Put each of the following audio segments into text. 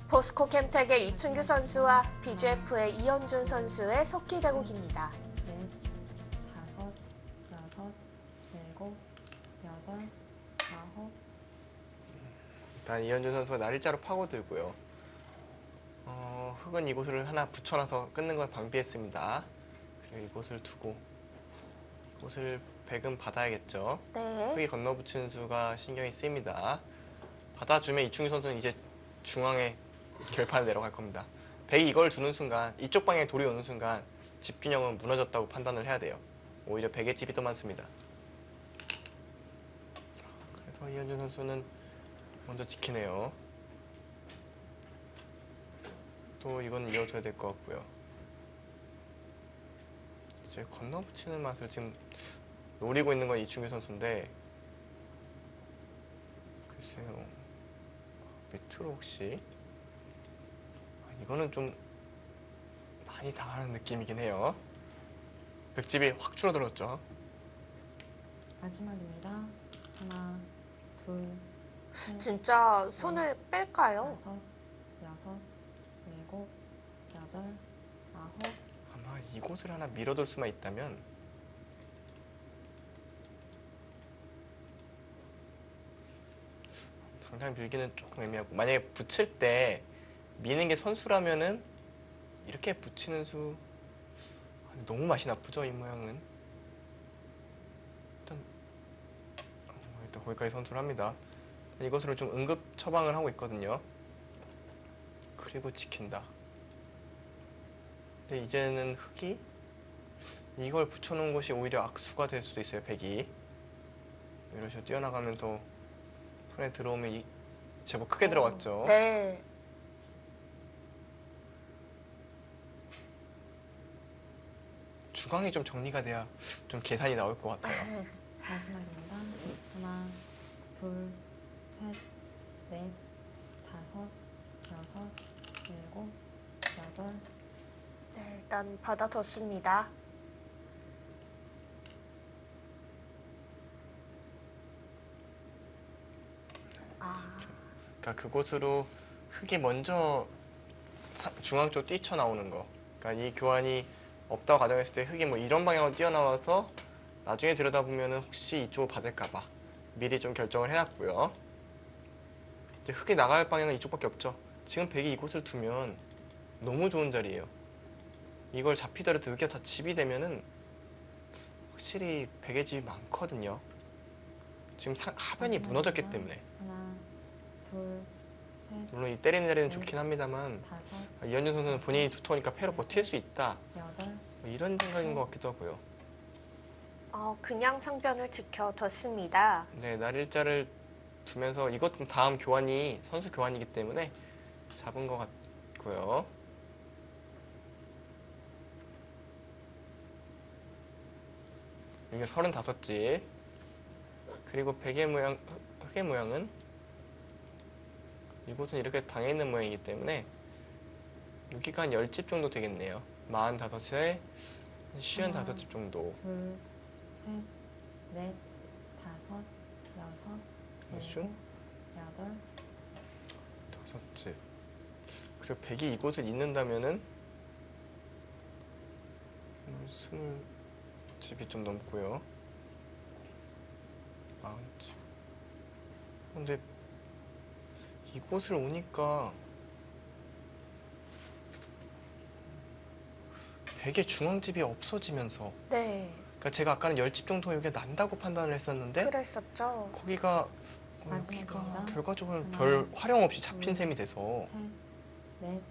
포스코 캠텍의 이춘규 선수와 BGF의 이현준 선수의 석기 대국입니다. 넷, 다섯, 여섯, 일곱, 여덟, 아홉. 일단 이현준 선수가 날일자로 파고들고요. 흙은 이곳을 하나 붙여놔서 끊는 걸 방비했습니다. 그리고 이곳을 두고 이곳을 백은 받아야겠죠. 네. 흙이 건너붙이는 수가 신경이 쓰입니다. 받아주면 이충규 선수는 이제 중앙에 결판을 내려갈 겁니다. 백이 이걸 두는 순간, 이쪽 방향에 돌이 오는 순간 집균형은 무너졌다고 판단을 해야 돼요. 오히려 백의 집이 더 많습니다. 그래서 이현준 선수는 먼저 지키네요. 또 이건 이어줘야 될 것 같고요. 이제 건너붙이는 맛을 지금 노리고 있는 건 이충규 선수인데, 글쎄요, 밑으로 혹시 이거는 좀 많이 당하는 느낌이긴 해요. 백집이 확 줄어들었죠. 마지막입니다. 하나, 둘, 셋, 진짜 손을 뺄까요? 다섯, 여섯, 일곱, 여덟, 아홉. 아마 이곳을 하나 밀어둘 수만 있다면 당장 밀기는 조금 애매하고, 만약에 붙일 때 미는 게 선수라면은 이렇게 붙이는 수 너무 맛이 나쁘죠, 이 모양은. 일단 거기까지 선수를 합니다. 이것으로 좀 응급 처방을 하고 있거든요. 그리고 지킨다. 근데 이제는 흙이 이걸 붙여놓은 것이 오히려 악수가 될 수도 있어요. 백이 이런 식으로 뛰어나가면서 손에 들어오면 제법 크게 들어갔죠. 네. 중앙이 좀 정리가 돼야 좀 계산이 나올 것 같아요. 마지막입니다. 하나, 둘, 셋, 넷, 다섯, 여섯, 일곱, 여덟. 네, 일단 받아뒀습니다. 그러니까 그곳으로 흙이 먼저 중앙 쪽 뛰쳐나오는 거. 그러니까 이 교환이 없다고 가정했을 때 흙이 뭐 이런 방향으로 뛰어나와서 나중에 들여다보면 혹시 이쪽을 받을까봐 미리 좀 결정을 해놨고요. 이제 흙이 나갈 방향은 이쪽밖에 없죠. 지금 백이 이곳을 두면 너무 좋은 자리예요. 이걸 잡히더라도 여기가 다 집이 되면은 확실히 백의 집이 많거든요. 지금 하변이 무너졌기 때문에. 하나, 둘, 셋, 물론 이 때리는 자리는 좋긴 합니다만, 다섯, 이현준 선수는 본인이 두터우니까 패로 버틸 수 있다, 여덟. 뭐 이런 생각인 것 같기도 하고요. 그냥 상변을 지켜뒀습니다. 네, 날일자를 두면서 이것 다음 교환이 선수 교환이기 때문에 잡은 것 같고요. 이게 35집. 그리고 백의 모양, 흙의 모양은 이곳은 이렇게 당해 있는 모양이기 때문에 여기가 한 10집 정도 되겠네요. 45에 55집 정도. 둘, 셋, 넷, 다섯, 여섯, 그렇죠? 일곱, 여덟. 5집. 그리고 백이 이곳을 잇는다면은 20집이 좀 넘고요. 40집. 근데 이곳을 오니까 백의 중앙집이 없어지면서, 네, 그러니까 제가 아까는 10집 정도 여기가 난다고 판단을 했었는데 그랬었죠. 거기가 마지막입니다. 여기가 결과적으로 하나, 별 활용 없이 잡힌 둘, 셈이 돼서 셋, 넷,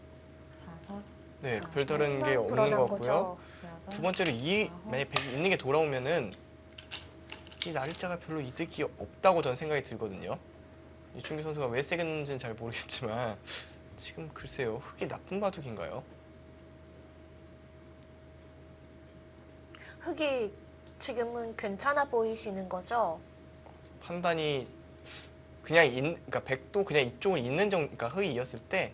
다섯, 네, 자, 별다른 게 정말 없는 불어난 것 같고요. 거죠. 여덟. 두 번째로 아홉. 만약에 백이 있는 게 돌아오면은 이 날짜가 별로 이득이 없다고 저는 생각이 들거든요. 이충규 선수가 왜 세겠는지는 잘 모르겠지만 지금 글쎄요, 흙이 나쁜 바둑인가요? 흙이 지금은 괜찮아 보이시는 거죠? 판단이 그냥 그러니까 백도 그냥 이쪽을 있는 정도, 그러니까 흙이 이었을 때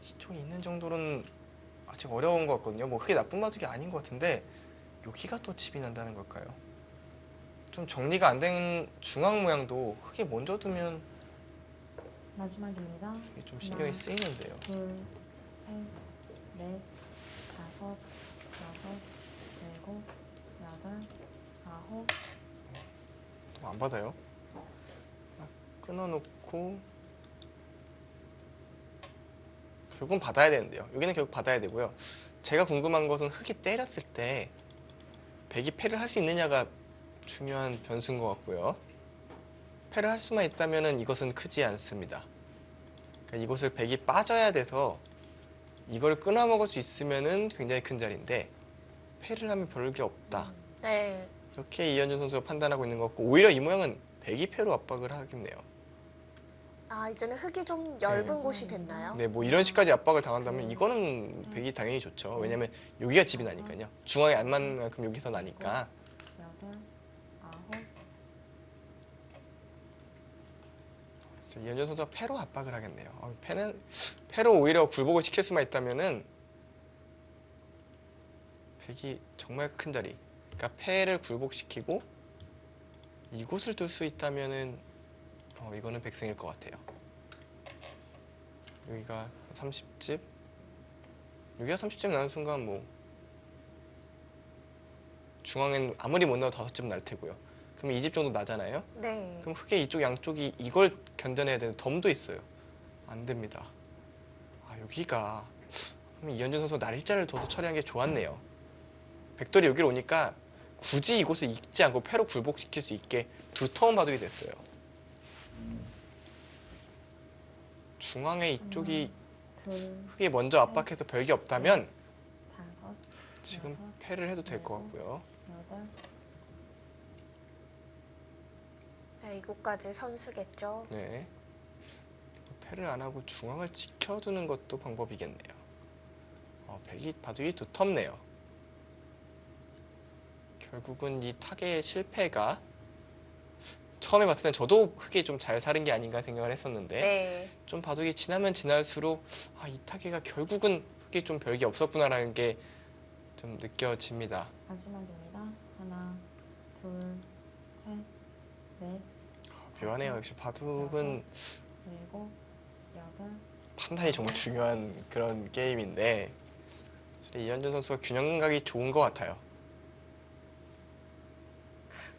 이쪽이 있는 정도는 아직 어려운 것 같거든요. 뭐 흙이 나쁜 바둑이 아닌 것 같은데 여기가 또 집이 난다는 걸까요? 좀 정리가 안 된 중앙 모양도 흙이 먼저 두면 마지막입니다. 이게 좀 신경이 쓰이는데요. 둘, 셋, 넷, 다섯, 여섯, 일곱, 여덟, 아홉. 또 안 받아요. 끊어놓고 결국은 받아야 되는데요. 여기는 결국 받아야 되고요. 제가 궁금한 것은 흑이 때렸을 때 백이 패를 할 수 있느냐가 중요한 변수인 것 같고요. 패를 할 수만 있다면 이것은 크지 않습니다. 그러니까 이곳을 백이 빠져야 돼서 이걸 끊어먹을 수 있으면 굉장히 큰 자리인데 패를 하면 별게 없다. 네. 이렇게 이현준 선수가 판단하고 있는 것 같고 오히려 이 모양은 백이 패로 압박을 하겠네요. 아, 이제는 흙이 좀 얇은 네. 곳이 됐나요? 네, 뭐 이런 식까지 압박을 당한다면 이거는 백이 당연히 좋죠. 왜냐면 여기가 집이 나니까요. 중앙에 안 맞는 만큼 여기서 나니까. 여덟, 아홉. 그래서 이현준 선수가 패로 압박을 하겠네요. 패로 오히려 굴복을 시킬 수만 있다면은 백이 정말 큰 자리. 그러니까 패를 굴복시키고 이곳을 둘 수 있다면은 이거는 백승일 것 같아요. 여기가 30집. 여기가 30집 나는 순간 뭐 중앙엔 아무리 못 나도 5집 날 테고요. 그럼 2집 정도 나잖아요. 네. 그럼 흑의 이쪽 양쪽이 이걸 견뎌내야 되는 덤도 있어요. 안 됩니다. 아, 여기가 그럼 이현준 선수가 날일자를 둬서 처리한 게 좋았네요. 백돌이 여기로 오니까 굳이 이곳을 잊지 않고 패로 굴복시킬 수 있게 두 턴 바둑이 됐어요. 중앙에 이쪽이 둘, 흑이 먼저 압박해서 별게 없다면 다섯, 지금 여섯, 패를 해도 될 것 같고요. 여덟. 네, 이곳까지 선수겠죠. 네. 패를 안 하고 중앙을 지켜두는 것도 방법이겠네요. 백이 바둑이 두텁네요. 결국은 이 타개의 실패가 처음에 봤을 땐 저도 흑이 좀 잘 사는 게 아닌가 생각을 했었는데 네. 좀 바둑이 지나면 지날수록 이 타개가 결국은 흑이 좀 별게 없었구나라는 게 좀 느껴집니다. 마지막입니다. 하나, 둘, 셋, 넷, 묘하네요. 역시 바둑은 일곱, 여덟. 판단이 정말 중요한 그런 게임인데 이현준 선수가 균형 감각이 좋은 것 같아요.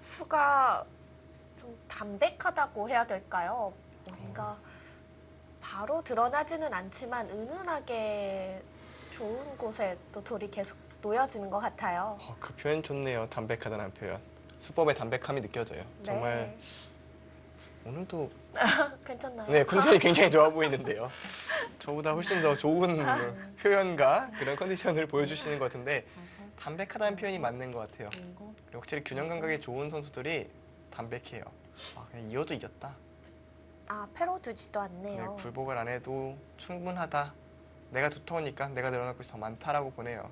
수가 좀 담백하다고 해야 될까요? 뭔가 바로 드러나지는 않지만 은은하게 좋은 곳에 또 돌이 계속 놓여지는 것 같아요. 그 표현 좋네요. 담백하다는 표현. 수법의 담백함이 느껴져요. 정말 오늘도 괜찮나요? 네 컨디션이 굉장히 좋아 보이는데요. 저보다 훨씬 더 좋은 표현과 그런 컨디션을 보여주시는 것 같은데 다섯, 담백하다는 표현이 맞는 것 같아요. 일곱. 그리고 확실히 균형 감각이 좋은 선수들이 담백해요. 그냥 이어도 이겼다. 아, 패로 두지도 네, 않네요. 굴복을 안 해도 충분하다. 내가 두터우니까 내가 늘어날 것이 더 많다라고 보네요.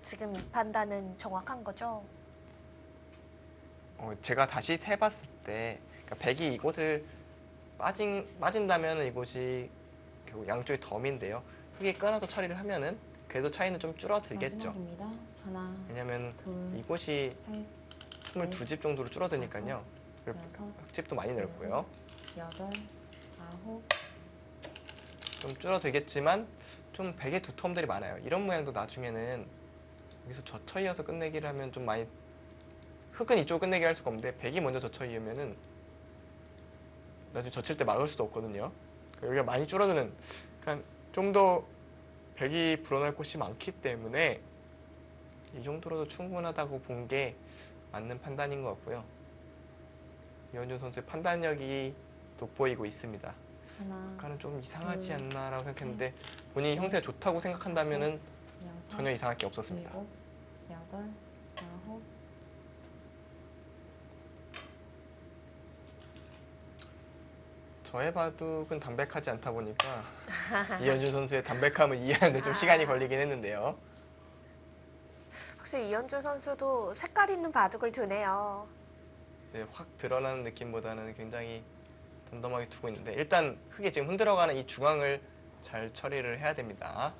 지금 이 판단은 정확한 거죠? 제가 다시 세봤을 때 그러니까 백이 이곳을 빠진다면 이곳이 결국 양쪽의 덤인데요. 흑이 끊어서 처리를 하면은 그래도 차이는 좀 줄어들겠죠. 마지막입니다. 하나, 왜냐면 둘, 이곳이 셋, 22집 정도로 줄어드니까요. 그리고 여섯, 흑집도 많이 늘었고요. 여덟, 아홉. 좀 줄어들겠지만 좀 백의 두텀들이 많아요. 이런 모양도 나중에는 여기서 젖혀 이어서 끝내기를 하면 좀 많이 흑은 이쪽 끝내기 할 수가 없는데 백이 먼저 젖혀 이으면은 나중에 젖힐 때 막을 수도 없거든요. 그러니까 여기가 많이 줄어드는 그러니까 좀 더 백이 불어날 곳이 많기 때문에 이 정도로도 충분하다고 본 게 맞는 판단인 것 같고요. 이현준 선수의 판단력이 돋보이고 있습니다. 하나, 아까는 좀 이상하지 둘, 않나라고 생각했는데 본인이 형태가 좋다고 생각한다면은 여섯, 전혀 이상할 게 없었습니다. 일곱, 여덟, 아홉. 저의 바둑은 담백하지 않다 보니까 이현준 선수의 담백함을 이해하는데 좀 시간이 걸리긴 했는데요. 확실히 이현주 선수도 색깔 있는 바둑을 두네요. 이제 확 드러나는 느낌보다는 굉장히 덤덤하게 두고 있는데 일단 흙이 지금 흔들어가는 이 중앙을 잘 처리를 해야 됩니다.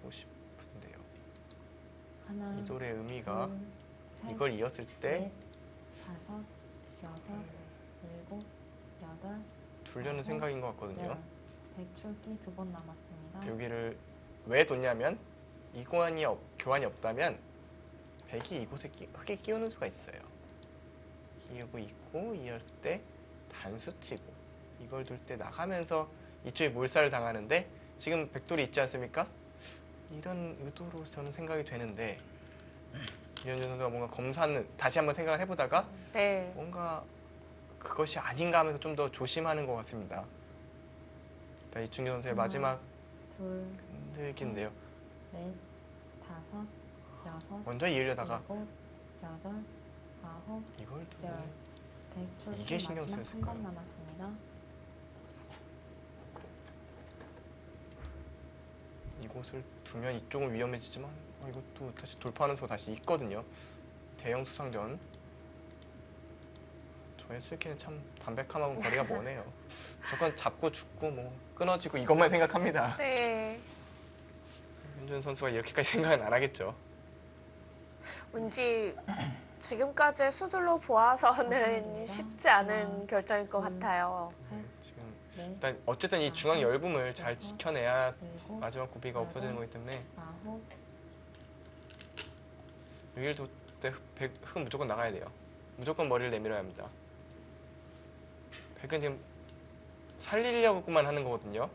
하고 싶은데요. 하나, 이 노래의 의미가 둘, 셋, 이걸 이었을 때 넷, 다섯, 여섯, 일곱, 여덟, 두려는 생각인 것 같거든요. 열. 백출기 2번 남았습니다. 여기를 왜 뒀냐면 이 교환이 없다면 백이 이곳에 흙에 끼우는 수가 있어요. 끼우고 있고 이었을 때 단수치고 이걸 둘 때 나가면서 이쪽에 몰살을 당하는데 지금 백돌이 있지 않습니까? 이런 의도로 저는 생각이 되는데 이현준 선수가 뭔가 검사는 다시 한번 생각을 해보다가 네. 뭔가 그것이 아닌가 하면서 좀 더 조심하는 것 같습니다. 일단 이충규 선수의 하나, 마지막 둘, 흔들기인데요. 넷, 다섯, 여섯, 먼저 이으려다가 일곱, 여덟, 아홉, 이걸 두고 열. 백출기 이게 신경 마지막 쓰였을까요? 3번 남았습니다. 이곳을 두면 이쪽은 위험해지지만 이것도 다시 돌파하는 수가 다시 있거든요. 대형 수상전. 저의 수익기는 참 담백함하고 거리가 머네요. 무조건 잡고 죽고 뭐 끊어지고 이것만 생각합니다. 네. 현준 선수가 이렇게까지 생각은 안 하겠죠. 왠지 지금까지의 수들로 보아서는 감사합니다. 쉽지 않은 하나, 결정일 것 둘, 같아요. 셋, 지금 넷, 일단 어쨌든 이 중앙 열분을 잘 지켜내야 일곱, 마지막 고비가 없어지는 거기 때문에 아홉, 여기를 둘때 흙은 무조건 나가야 돼요. 무조건 머리를 내밀어야 합니다. 백은 지금 살리려고만 하는 거거든요.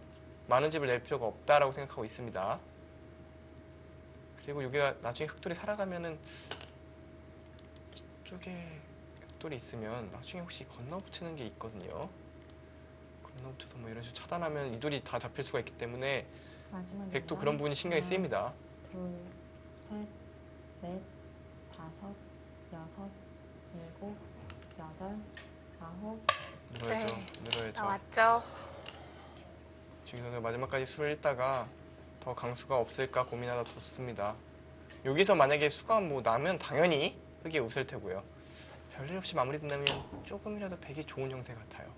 많은 집을 낼 필요가 없다라고 생각하고 있습니다. 그리고 여기가 나중에 흑돌이 살아가면은 이쪽에 흑돌이 있으면 나중에 혹시 건너붙이는 게 있거든요. 건너붙여서 뭐 이런 식으로 차단하면 이 돌이 다 잡힐 수가 있기 때문에 마지막입니다. 백도 그런 부분이 신경이 하나, 쓰입니다. 둘, 셋, 넷, 다섯, 여섯, 일곱, 여덟, 아홉, 늘어야죠. 네. 늘어야죠. 나왔죠? 지금 선수 마지막까지 수를 읽다가 더 강수가 없을까 고민하다 뒀습니다. 여기서 만약에 수가 뭐 나면 당연히 흑이 웃을 테고요. 별일 없이 마무리된다면 조금이라도 백이 좋은 형태 같아요.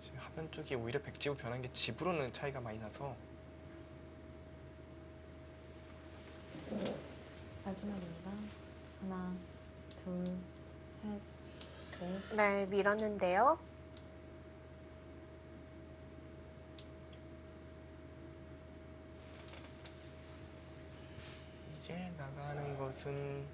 지금 하변 쪽이 오히려 백지구 변한 게 집으로는 차이가 많이 나서 마지막입니다. 하나, 둘, 셋, 넷, 네, 밀었는데요. 이제 나가는 것은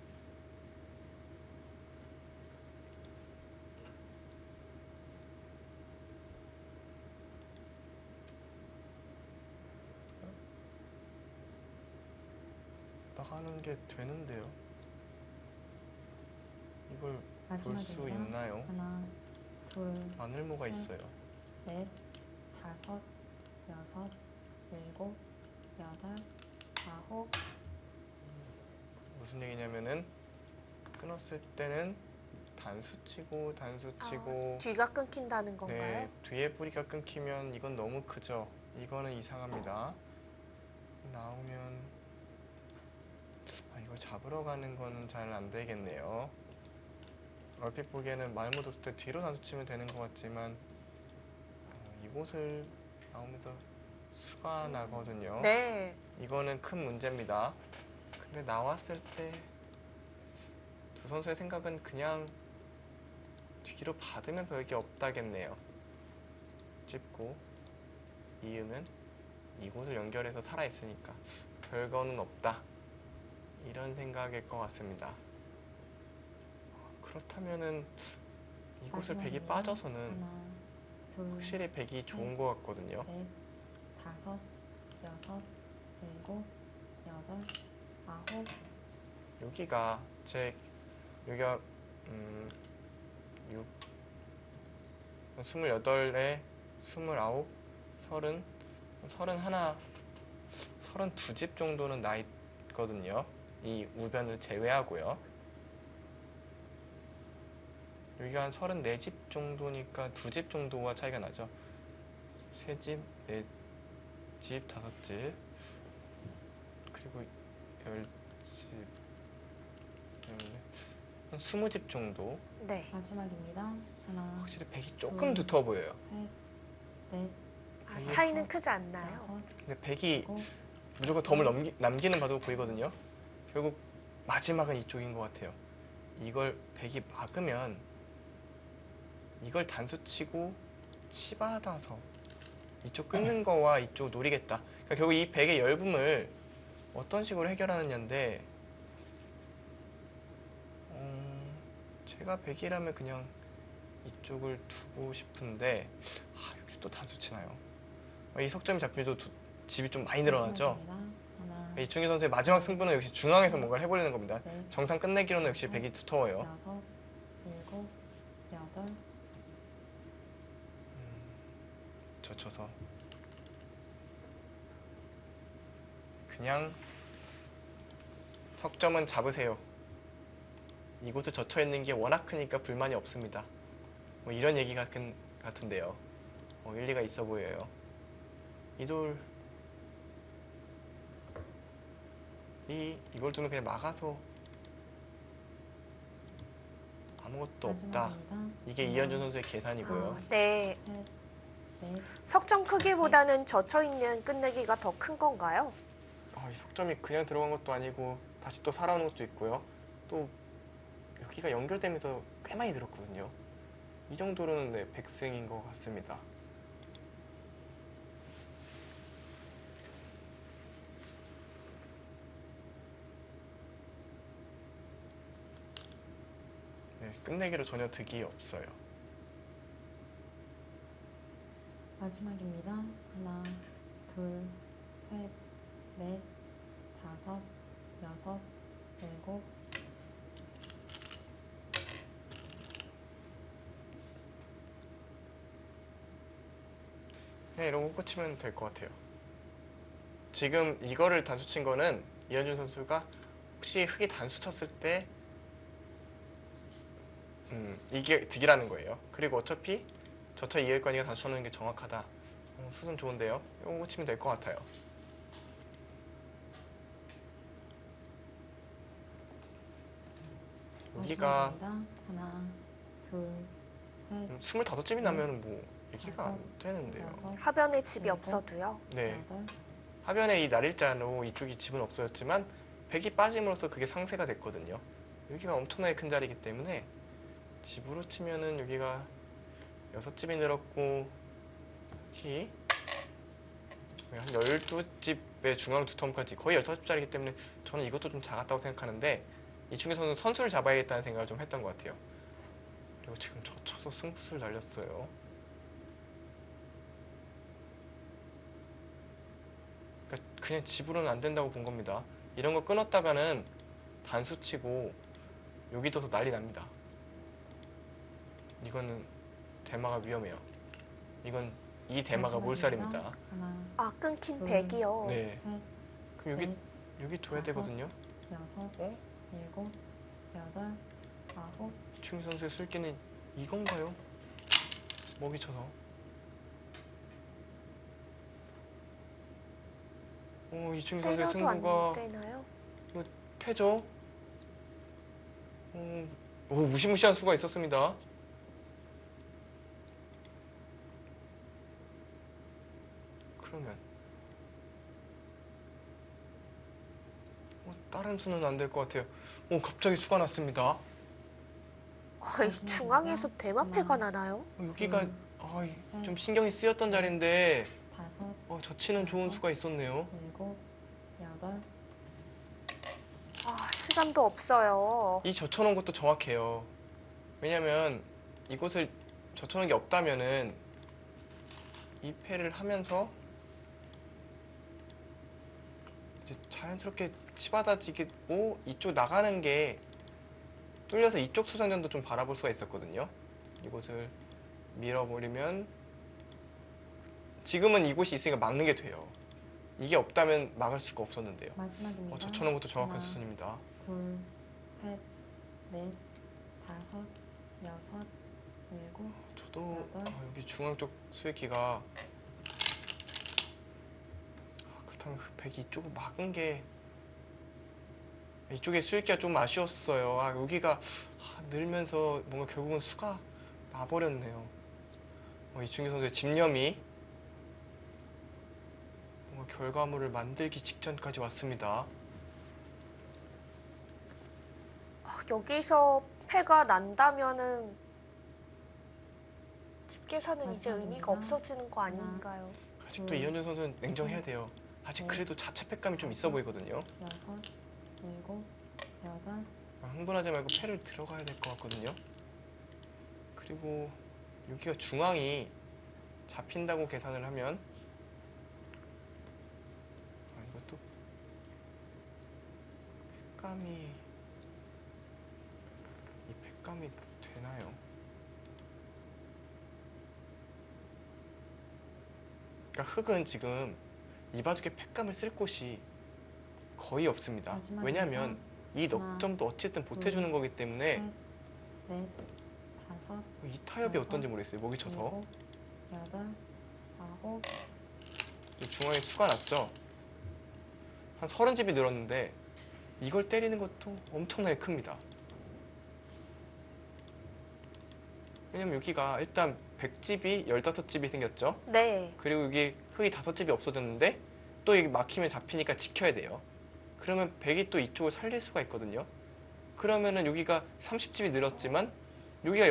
나가는 게 되는데요. 이걸 볼 수 마지막입니다. 있나요? 하나, 둘, 마늘모가 셋. 있어요. 넷, 다섯, 여섯, 일곱, 여덟, 아홉, 무슨 얘기냐면은 끊었을 때는 단수치고 뒤가 끊긴다는 건가요? 네, 뒤에 뿌리가 끊기면 이건 너무 크죠. 이거는 이상합니다. 나오면 이걸 잡으러 가는 거는 잘 안 되겠네요. 얼핏 보기에는 말못 뒀을 때 뒤로 단수치면 되는 것 같지만 이곳을 나오면서 수가 나거든요. 네. 이거는 큰 문제입니다. 근데 나왔을 때 두 선수의 생각은 그냥 뒤로 받으면 별게 없다겠네요. 찝고 이으면 이곳을 연결해서 살아있으니까 별거는 없다. 이런 생각일 것 같습니다. 그렇다면은 이곳을 백이 마지막입니다. 빠져서는 하나, 둘, 확실히 백이 셋. 좋은 것 같거든요. 넷, 다섯, 여섯, 일곱, 여덟, 아홉, 여기가 여기가 28에 29, 30, 31, 32집 정도는 나 있거든요. 이 우변을 제외하고요. 여기가 한 34집 정도니까 2집 정도와 차이가 나죠. 3집, 4집, 5집 그리고 10집 한 20집 정도. 네. 마지막입니다. 하나, 확실히 백이 조금 두터워 보여요. 셋, 넷, 아, 차이는 크지 않나요? 여섯, 근데 백이 일곱, 무조건 덤을 남기는 바도 보이거든요. 결국 마지막은 이쪽인 것 같아요. 이걸 백이 막으면 이걸 단수치고 치받아서 이쪽 끊는 거와 이쪽 노리겠다. 그러니까 결국 이 백의 열분을 어떤 식으로 해결하느냐인데 제가 백이라면 그냥 이쪽을 두고 싶은데 여기 또 단수치나요? 이 석점이 잡히면 또 집이 좀 많이 늘어나죠? 마지막입니다. 하나, 이충기 선수의 마지막 승부는 역시 중앙에서 뭔가를 해보려는 겁니다. 넷, 정상 끝내기로는 역시 백이 두터워요. 여섯, 일곱, 여덟, 젖혀서 그냥 석점은 잡으세요. 이곳에 젖혀 있는 게 워낙 크니까 불만이 없습니다. 뭐 이런 얘기 같은데요. 일리가 있어 보여요. 이돌 이걸 두면 그냥 막아서 아무것도 없다. 마지막입니다. 이게 하나, 이현준 선수의 계산이고요. 네. 셋, 넷, 석점 크기보다는 젖혀 있는 끝내기가 더 큰 건가요? 이 석점이 그냥 들어간 것도 아니고 다시 또 살아오는 것도 있고요. 또 여기가 연결되면서 꽤 많이 들었거든요. 이 정도로는 네, 백승인 것 같습니다. 네, 끝내기로 전혀 득이 없어요. 마지막입니다. 하나, 둘, 셋, 넷, 다섯, 여섯, 일곱, 그냥 이러고 끝이면 될 것 같아요. 지금 이거를 단수 친 거는 이현준 선수가 혹시 흙이 단수 쳤을 때 이게 득이라는 거예요. 그리고 어차피 저차 이해관이가 단수 쳤는 게 정확하다. 수순 좋은데요. 이거 치면 될 것 같아요. 여기가 마지막입니다. 하나, 둘, 셋, 25집이 나면 뭐 얘기가 안 되는데요. 여섯, 하변에 집이 일곱. 없어도요. 네. 여덟, 하변에 이 날일자로 이쪽이 집은 없어졌지만 백이 빠짐으로써 그게 상쇄가 됐거든요. 여기가 엄청나게 큰 자리이기 때문에 집으로 치면은 여기가 6집이 늘었고 여기 한 12집의 중앙 두텀까지 거의 16집짜리이기 때문에 저는 이것도 좀 작았다고 생각하는데 이충기 선수는 선수를 잡아야겠다는 생각을 좀 했던 것 같아요. 그리고 지금 젖혀서 승부수를 날렸어요. 그러니까 그냥 집으로는 안 된다고 본 겁니다. 이런 거 끊었다가는 단수 치고 여기 둬서 난리 납니다. 이거는 대마가 위험해요. 이건 이 대마가 몰살입니다. 하나, 아, 끊긴 둘, 백이요. 네. 셋, 그럼 넷, 여기 둬야 다섯. 되거든요. 여섯, 어? 일곱, 여덟, 아홉, 이충기 선수의 술기는 이건가요? 먹이 쳐서. 이충기 선수의 때려도 승부가 안 되나요? 패죠. 무시무시한 수가 있었습니다. 그러면 다른 수는 안 될 것 같아요. 갑자기 수가 났습니다. 중앙에서 대마패가 나나요? 여기가 둘, 셋, 좀 신경이 쓰였던 자리인데 다섯, 저치는 좋은 수가 있었네요. 일곱, 여덟, 아, 시간도 없어요. 이 젖혀놓은 것도 정확해요. 왜냐면 이곳을 젖혀놓은 게 없다면은 이 패를 하면서 이제 자연스럽게 치받아지고 이쪽 나가는 게 뚫려서 이쪽 수상전도 좀 바라볼 수가 있었거든요. 이곳을 밀어버리면 지금은 이곳이 있으니까 막는 게 돼요. 이게 없다면 막을 수가 없었는데요. 마지막입니다. 젖혀놓은 것도 정확한 하나, 수순입니다. 둘, 셋, 넷, 다섯, 여섯, 일곱, 저도 여덟. 여기 중앙 쪽 수익기가 그렇다면 백이 이쪽을 막은 게 이쪽에 수익기가 좀 아쉬웠어요. 여기가 늘면서 뭔가 결국은 수가 나버렸네요. 이충기 선수의 집념이 결과물을 만들기 직전까지 왔습니다. 여기서 패가 난다면은 집계사는 이제 의미가 마지막입니다. 없어지는 거 아닌가요? 아직도 이현준 선수는 냉정해야 돼요. 아직 그래도 자체 패감이 좀 있어 보이거든요. 6, 7, 8, 흥분하지 말고 패를 들어가야 될 것 같거든요. 그리고 여기가 중앙이 잡힌다고 계산을 하면 이것도 팩감이 되나요? 그러니까 흙은 지금 이 바둑에 팩감을 쓸 곳이 거의 없습니다. 마지막입니다. 왜냐하면 이 하나, 넉 점도 어쨌든 보태주는 거기 때문에 셋, 넷, 다섯, 이 타협이 여섯, 어떤지 모르겠어요. 목이 쳐서 일곱, 여덟, 아홉, 중앙에 수가 났죠. 한 30집이 늘었는데 이걸 때리는 것도 엄청나게 큽니다. 왜냐면 여기가 일단 100집이 15집이 생겼죠. 네. 그리고 여기 흙이 5집이 없어졌는데 또 여기 막히면 잡히니까 지켜야 돼요. 그러면 100이 또 이쪽을 살릴 수가 있거든요. 그러면은 여기가 30집이 늘었지만 여기가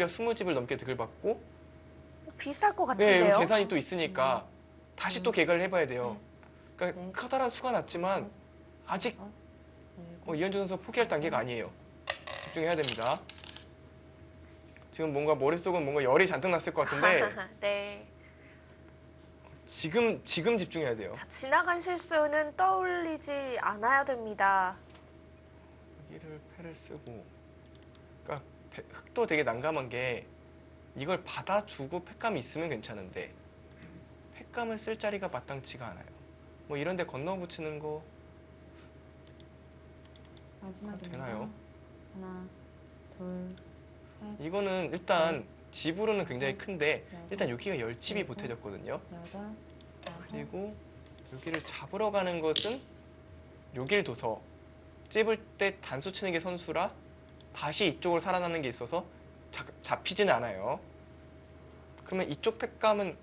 20집을 넘게 득을 받고 비쌀 것 네, 같은데요? 여기 계산이 또 있으니까 다시 또 계산을 해봐야 돼요. 그러니까 네. 커다란 수가 났지만 아직 다섯, 일곱, 이현준 선수 포기할 단계가 아니에요. 집중해야 됩니다. 지금 뭔가 머릿속은 뭔가 열이 잔뜩 났을 것 같은데 네. 지금 집중해야 돼요. 자, 지나간 실수는 떠올리지 않아야 됩니다. 여기를 패를 쓰고 그러니까 흙도 되게 난감한 게 이걸 받아주고 팩감이 있으면 괜찮은데 팩감을 쓸 자리가 마땅치가 않아요. 뭐 이런 데 건너 붙이는 거 마지막입니다. 되나요? 하나, 둘, 셋, 이거는 일단 집으로는 굉장히 큰데 여섯, 일단 여기가 10집이 일곱, 보태졌거든요. 여덟, 아홉, 그리고 여기를 잡으러 가는 것은 여길 둬서 찝을 때 단수 치는 게 선수라 다시 이쪽으로 살아나는 게 있어서 잡히지는 않아요. 그러면 이쪽 팩감은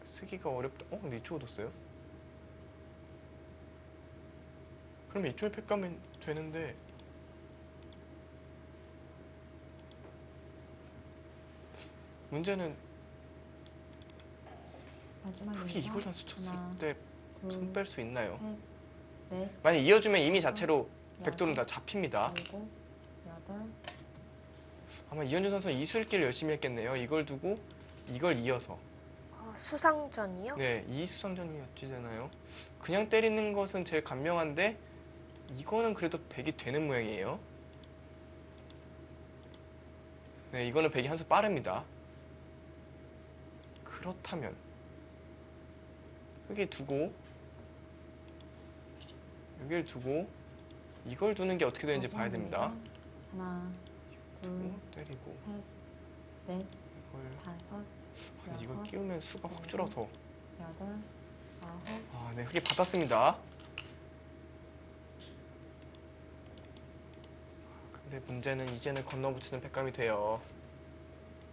쓰기가 어렵다. 근데 이쪽으로 뒀어요? 그러면 이쪽에 팩감은 되는데 문제는 마지막입니다. 흙이 이걸 단수 쳤을 하나, 때 둘, 손 뺄 수 있나요? 셋, 넷, 만약 이어주면 이미 여섯, 자체로 백돌은 다 여섯, 잡힙니다. 일곱, 여덟, 아마 이현준 선수는 이술기를 열심히 했겠네요. 이걸 두고 이걸 이어서. 수상전이요? 네, 이 수상전이 어찌 되나요? 그냥 때리는 것은 제일 간명한데 이거는 그래도 100이 되는 모양이에요. 네, 이거는 100이 한 수 빠릅니다. 그렇다면 여기 두고 여기를 두고 이걸 두는 게 어떻게 되는지 봐야 됩니다. 하나, 둘, 두고 때리고 셋, 넷, 이걸 다섯, 이걸 여섯, 끼우면 수가 확 일곱, 줄어서 여덟, 아홉, 네, 흙이 받았습니다. 근데 문제는 이제는 건너붙이는 팩감이 돼요.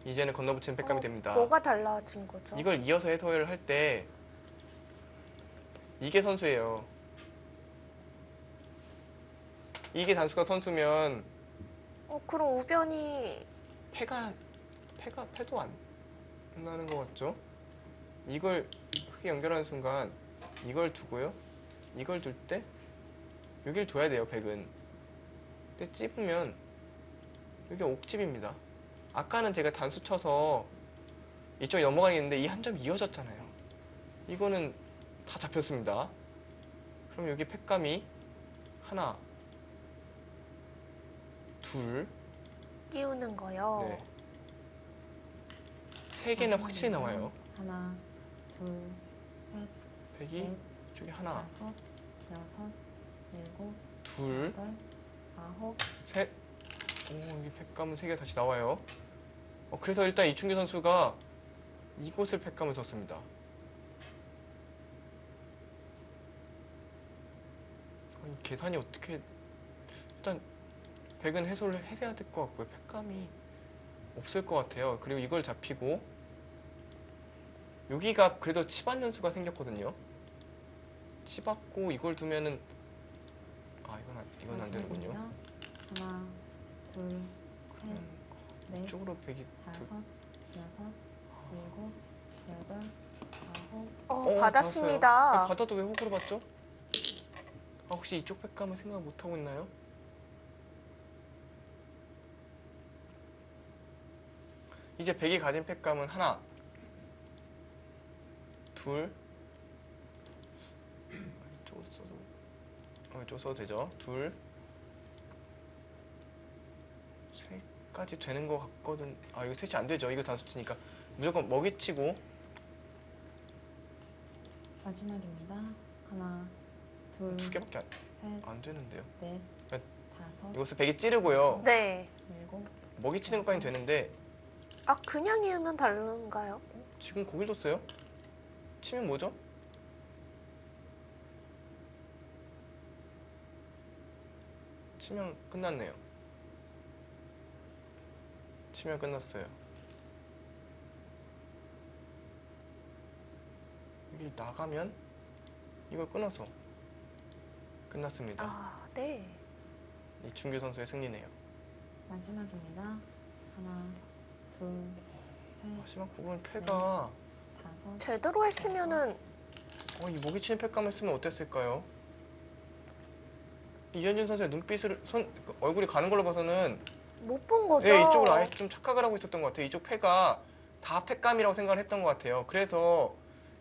이제는 건너붙이는 팩감이 됩니다. 뭐가 달라진 거죠? 이걸 이어서 해설을 할 때 이게 선수예요. 이게 단수가 선수면 그럼 우변이 패도 안 나는 것 같죠? 이걸 크게 연결하는 순간 이걸 두고요. 이걸 둘 때 여길 둬야 돼요, 100은. 근데 찝으면 여기 옥집입니다. 아까는 제가 단수 쳐서 이쪽에 넘어가겠는데 이 한 점이 이어졌잖아요. 이거는 다 잡혔습니다. 그럼 여기 팩감이 하나, 둘, 끼우는 거요. 네. 세 개는 확실히 나와요. 하나, 둘, 셋, 팩이 넷, 이쪽에 하나, 다섯, 여섯, 일곱, 둘, 여덟, 아홉, 셋. 여기 팩감은 세 개 다시 나와요. 그래서 일단 이충규 선수가 이곳을 팩감을 썼습니다. 이 계산이 어떻게 일단 100은 해소를 해야 될 것 같고요. 팩감이 없을 것 같아요. 그리고 이걸 잡히고 여기가 그래도 치받는 수가 생겼거든요. 치받고 이걸 두면은 이건 안 되는군요. 마지막입니다. 하나, 둘, 셋, 넷, 이쪽으로 백이 다섯, 여섯, 일곱, 여덟, 아홉. 받았습니다. 받아도 왜 호구로 받죠? 혹시 이쪽 팩감을 생각 못 하고 있나요? 이제 백이 가진 팩감은 하나, 둘, 이쪽 써도 되죠? 둘, 셋까지 되는 것 같거든. 이거 셋이 안 되죠. 이거 단수치니까 무조건 먹이치고. 마지막입니다. 하나, 둘, 두 개밖에 셋, 안 되는데요. 넷, 네. 다섯, 이것을 백이 찌르고요. 네. 일곱. 먹이치는 것까지 되는데 그냥 이으면 다른가요? 지금 고길 뒀어요? 치면 뭐죠? 치면 끝났네요. 치면 끝났어요. 여기 나가면 이걸 끊어서 끝났습니다. 네. 이춘규 선수의 승리네요. 마지막입니다. 하나, 둘, 셋, 마지막 부분 패가 다섯. 제대로 했으면은 이 먹이치는 팩감을 쓰면 어땠을까요? 이현준 선수의 눈빛을 얼굴이 가는 걸로 봐서는 못 본 거죠. 네, 이쪽으로 아예 좀 착각을 하고 있었던 것 같아요. 이쪽 패가 다 팩감이라고 생각을 했던 것 같아요. 그래서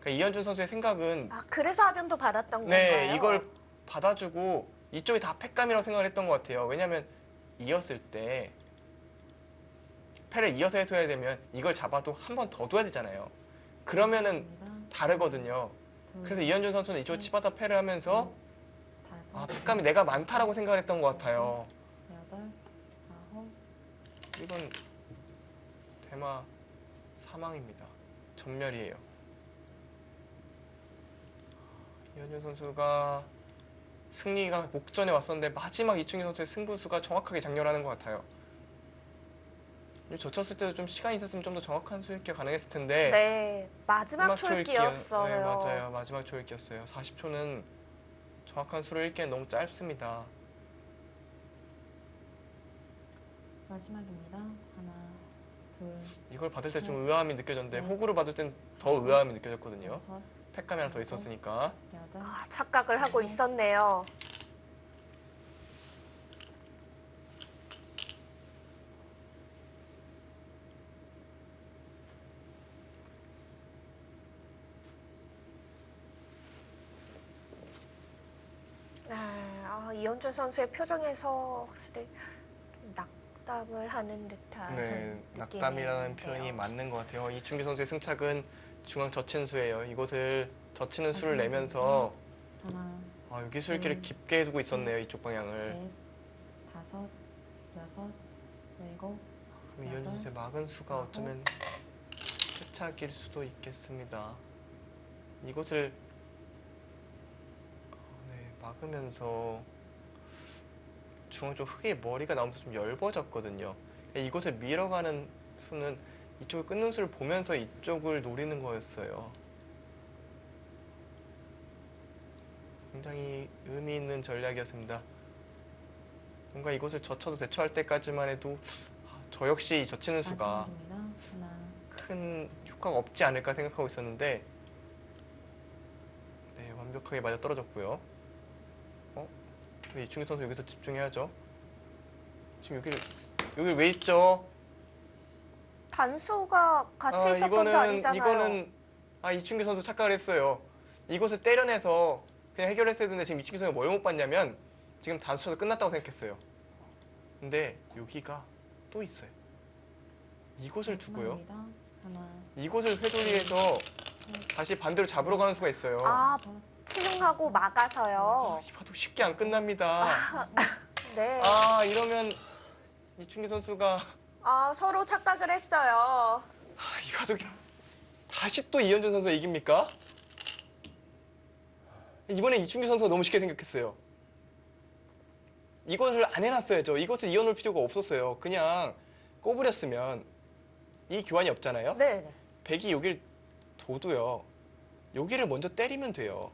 이현준 선수의 생각은 그래서 하변도 받았던 네, 건가요? 이걸 받아주고 이쪽이 다 팩감이라고 생각을 했던 것 같아요. 왜냐면 이었을 때 패를 이어서 해소해야 되면 이걸 잡아도 한 번 더 둬야 되잖아요. 그러면은 마지막입니다. 다르거든요. 둘, 그래서 이현준 선수는 이쪽 치바다 패를 하면서 다섯, 팩감이 내가 많다라고 생각을 했던 것 같아요. 여덟, 아홉. 이건 대마 사망입니다. 전멸이에요. 이현준 선수가 승리가 목전에 왔었는데 마지막 이충기 선수의 승부수가 정확하게 장렬하는 것 같아요. 젖혔을 때도 좀 시간이 있었으면 좀 더 정확한 수익기가 가능했을 텐데 네, 마지막 초읽기였어요. 네, 맞아요. 마지막 초읽기였어요. 40초는 정확한 수를 읽기엔 너무 짧습니다. 마지막입니다. 하나, 둘, 이걸 받을 때 좀 의아함이 느껴졌는데 네. 호구를 받을 땐 더 의아함이 느껴졌거든요. 여섯, 팩감이 하나 더 있었으니까. 여덟. 착각을 하고 있었네요. 이현준 선수의 표정에서 확실히 좀 낙담을 하는 듯한 네, 느낌이 낙담이라는 있는데요. 표현이 맞는 것 같아요. 이충규 선수의 승착은 중앙 젖히는 수예요. 이곳을 젖히는 수를 내면서 하나, 여기 수익기를 깊게 해두고 있었네요. 이쪽 방향을. 넷, 다섯, 여섯, 일곱. 그럼 이현준 선수의 막은 수가 어쩌면 세차일 수도 있겠습니다. 이곳을 막으면서 중앙 쪽 흙의 머리가 나오면서 좀 엷어졌거든요. 이곳을 밀어가는 수는 이쪽을 끊는 수를 보면서 이쪽을 노리는 거였어요. 굉장히 의미 있는 전략이었습니다. 뭔가 이곳을 젖혀서 대처할 때까지만 해도 저 역시 젖히는 수가 마지막입니다. 하나, 큰 효과가 없지 않을까 생각하고 있었는데 네, 완벽하게 맞아 떨어졌고요. 이충규 선수 여기서 집중해야죠. 지금 여기를 왜 있죠? 단수가 같이 있었던 자리잖아요. 이거는 이충규 선수 착각을 했어요. 이곳을 때려내서 그냥 해결했어야 되는데 지금 이충규 선수가 뭘 못 봤냐면 지금 단수쳐서 끝났다고 생각했어요. 근데 여기가 또 있어요. 이곳을 두고요. 마지막입니다. 하나, 이곳을 회돌이해서 셋, 다시 반대로 잡으러 가는 수가 있어요. 다섯, 치중하고 막아서요. 이봐도 쉽게 안 끝납니다. 네. 이러면 이충규 선수가 서로 착각을 했어요. 이 가족이 다시 또 이현준 선수가 이깁니까? 이번에 이충규 선수가 너무 쉽게 생각했어요. 이것을 안 해놨어야죠. 이것을 이어놓을 필요가 없었어요. 그냥 꼬부렸으면 이 교환이 없잖아요. 네. 백이 여길 둬도요. 여기를 먼저 때리면 돼요.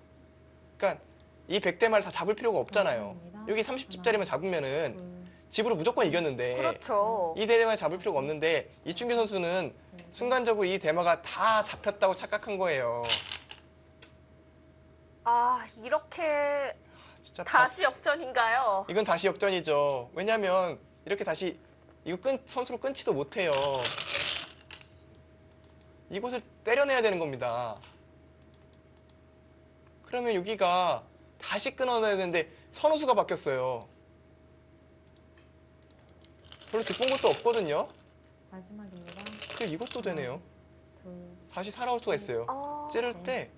그러니까 이 100대마를 다 잡을 필요가 없잖아요. 여기 30집짜리만 잡으면은 집으로 무조건 이겼는데 그렇죠. 이 대마를 잡을 필요가 없는데 이충규 선수는 순간적으로 이 대마가 다 잡혔다고 착각한 거예요. 아, 이렇게 진짜 다시 역전인가요? 이건 다시 역전이죠. 왜냐면 이렇게 다시 이거 선수로 끊지도 못해요. 이곳을 때려내야 되는 겁니다. 그러면 여기가 다시 끊어내야 되는데 선우수가 바뀌었어요. 별로 득본 것도 없거든요. 마지막입니다. 근데 이것도 되네요. 둘, 다시 살아올 수가 있어요. 찌를 때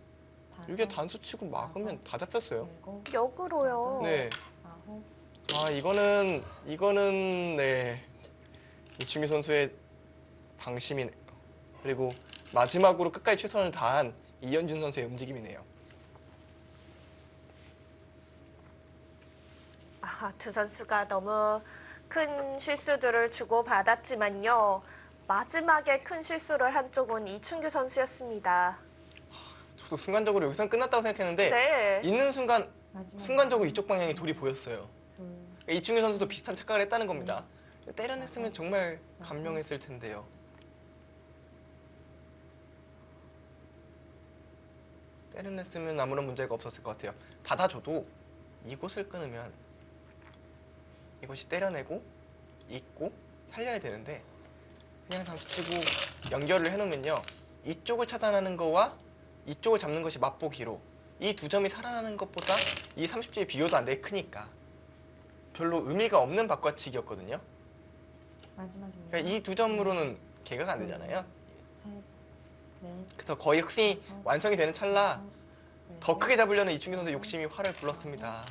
다섯, 이게 단수 치고 막으면 다 잡혔어요. 일곱, 역으로요. 네. 아홉, 아 이거는 네 이충규 선수의 방심이네요. 그리고 마지막으로 끝까지 최선을 다한 이현준 선수의 움직임이네요. 아, 두 선수가 너무 큰 실수들을 주고받았지만요. 마지막에 큰 실수를 한 쪽은 이충규 선수였습니다. 저도 순간적으로 여기선 끝났다고 생각했는데 네. 있는 순간 마지막 순간적으로 이쪽 방향에 돌이 보였어요. 둘, 그러니까 이충규 선수도 비슷한 착각을 했다는 겁니다. 때려냈으면 정말 감명했을 텐데요. 때려냈으면 아무런 문제가 없었을 것 같아요. 받아줘도 이곳을 끊으면 이곳이 때려내고 있고 살려야 되는데 그냥 단수 치고 연결을 해놓으면요. 이쪽을 차단하는 거와 이쪽을 잡는 것이 맛보기로 이 두 점이 살아나는 것보다 이 30점의 비교도 안 되게 크니까 별로 의미가 없는 바꿔치기였거든요. 마지막입니다. 그러니까 이 두 점으로는 개가가 안 되잖아요. 셋, 넷, 그래서 거의 흑승이 완성이 되는 찰나 다섯, 더 일곱, 크게 잡으려는 이충규 선수 욕심이 화를 불렀습니다.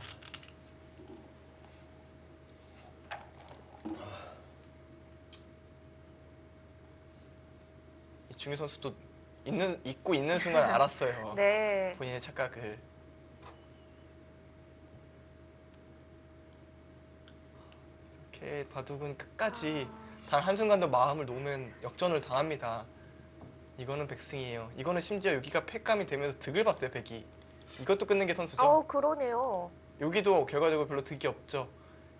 이충규 선수도 잊고 있는 순간 알았어요. 네. 본인의 착각을. 이렇게 바둑은 끝까지 단 한순간도 마음을 놓으면 역전을 당합니다. 이거는 백승이에요. 이거는 심지어 여기가 패감이 되면서 득을 봤어요, 백이. 이것도 끊는 게 선수죠. 그러네요. 여기도 결과적으로 별로 득이 없죠.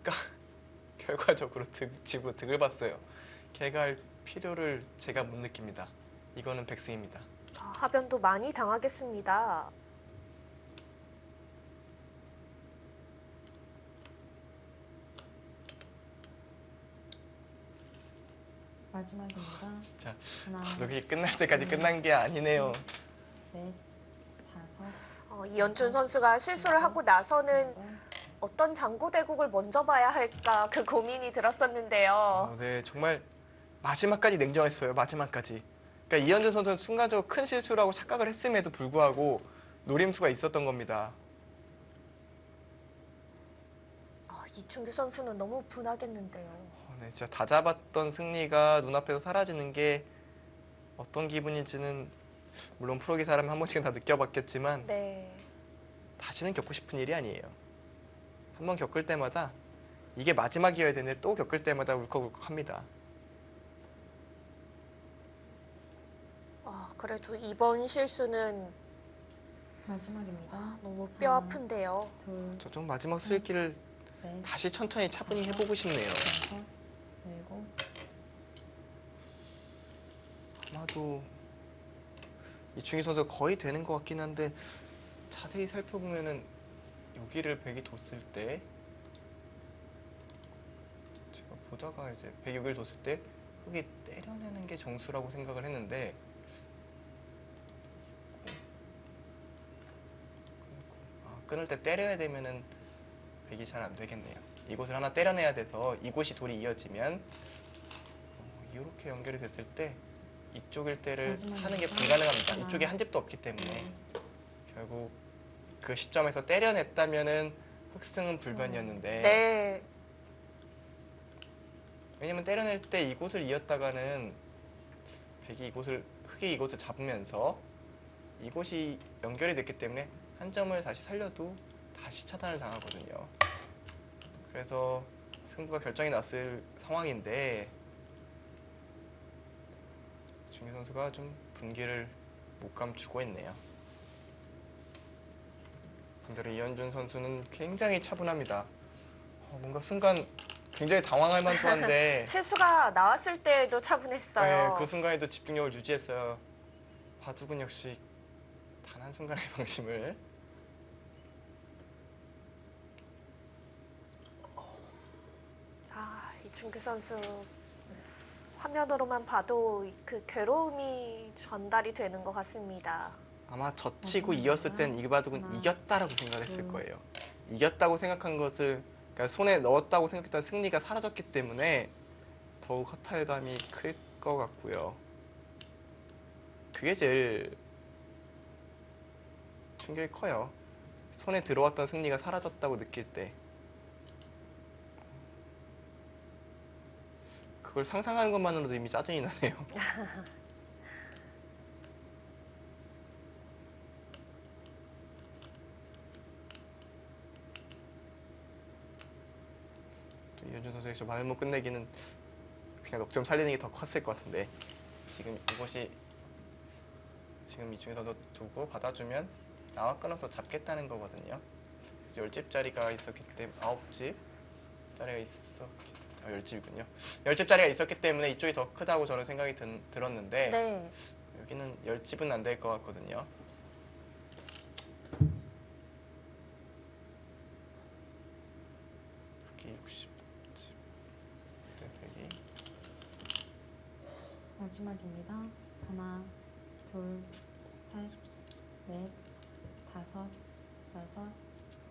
그러니까 결과적으로 지고 득을 봤어요. 개갈 필요를 제가 못 느낍니다. 이거는 백승입니다. 아, 하변도 많이 당하겠습니다. 마지막입니다. 진짜 하나, 바둑이 끝날 때까지 끝난 게 아니네요. 넷, 다섯, 이현준 선수가 실수를 하고 나서는 여덟, 어떤 장고대국을 먼저 봐야 할까 그 고민이 들었었는데요. 네, 정말 마지막까지 냉정했어요. 마지막까지. 그러니까 이현준 선수는 순간적으로 큰 실수라고 착각을 했음에도 불구하고 노림수가 있었던 겁니다. 이충규 선수는 너무 분하겠는데요. 네, 진짜 다 잡았던 승리가 눈앞에서 사라지는 게 어떤 기분인지는 물론 프로기 사람 한 번씩은 다 느껴봤겠지만 네. 다시는 겪고 싶은 일이 아니에요. 한 번 겪을 때마다 이게 마지막이어야 되는데 또 겪을 때마다 울컥울컥합니다. 그래도 이번 실수는 마지막입니다. 너무 뼈 아픈데요. 둘, 저 좀 마지막 수익기를 넷, 다시 천천히 차분히 해보고 싶네요. 다섯, 일곱, 아마도 이충희 선수가 거의 되는 것 같긴 한데 자세히 살펴보면은 여기를 백이 뒀을 때 제가 보다가 이제 백 여기를 뒀을 때 흙이 때려내는 게 정수라고 생각을 했는데 끊을 때 때려야 되면은 백이 잘 안 되겠네요. 이곳을 하나 때려내야 돼서 이곳이 돌이 이어지면 이렇게 연결이 됐을 때 이쪽일 때를 사는 게 불가능합니다. 이쪽에 한 집도 없기 때문에 결국 그 시점에서 때려냈다면은 흑승은 불변이었는데 네. 왜냐면 때려낼 때 이곳을 이었다가는 흑이 이곳을 잡으면서 이곳이 연결이 됐기 때문에 한 점을 다시 살려도 다시 차단을 당하거든요. 그래서 승부가 결정이 났을 상황인데 중규 선수가 좀 분기를 못 감추고 있네요. 반대로 이현준 선수는 굉장히 차분합니다. 뭔가 순간 굉장히 당황할 만도 한데 실수가 나왔을 때에도 차분했어요. 네, 그 순간에도 집중력을 유지했어요. 바둑은 역시 단 한순간의 방심을. 아, 이춘규 선수 화면으로만 봐도 그 괴로움이 전달이 되는 것 같습니다. 아마 젖히고 이겼을 땐 이 바둑은 이겼다라고 생각했을 거예요. 이겼다고 생각한 것을, 그러니까 손에 넣었다고 생각했던 승리가 사라졌기 때문에 더욱 허탈감이 클 것 같고요. 그게 제일 충격이 커요. 손에 들어왔던 승리가 사라졌다고 느낄 때. 그걸 상상하는 것만으로도 이미 짜증이 나네요. 또 이현준 선수의 저 마음못 끝내기는 그냥 넉점 살리는 게 더 컸을 것 같은데, 지금 이곳이 지금 이중에 서 두고 받아주면 나와 끊어서 잡겠다는 거거든요. 10집짜리가 있었기 때문에 9집짜리가 있었기 10집이군요. 10집짜리가 있었기 때문에 이쪽이 더 크다고 저는 생각이 들었는데 네. 여기는 10집은 안 될 것 같거든요. 여기 60집, 대백이. 마지막입니다. 하나, 둘, 셋, 넷, 다섯, 여섯,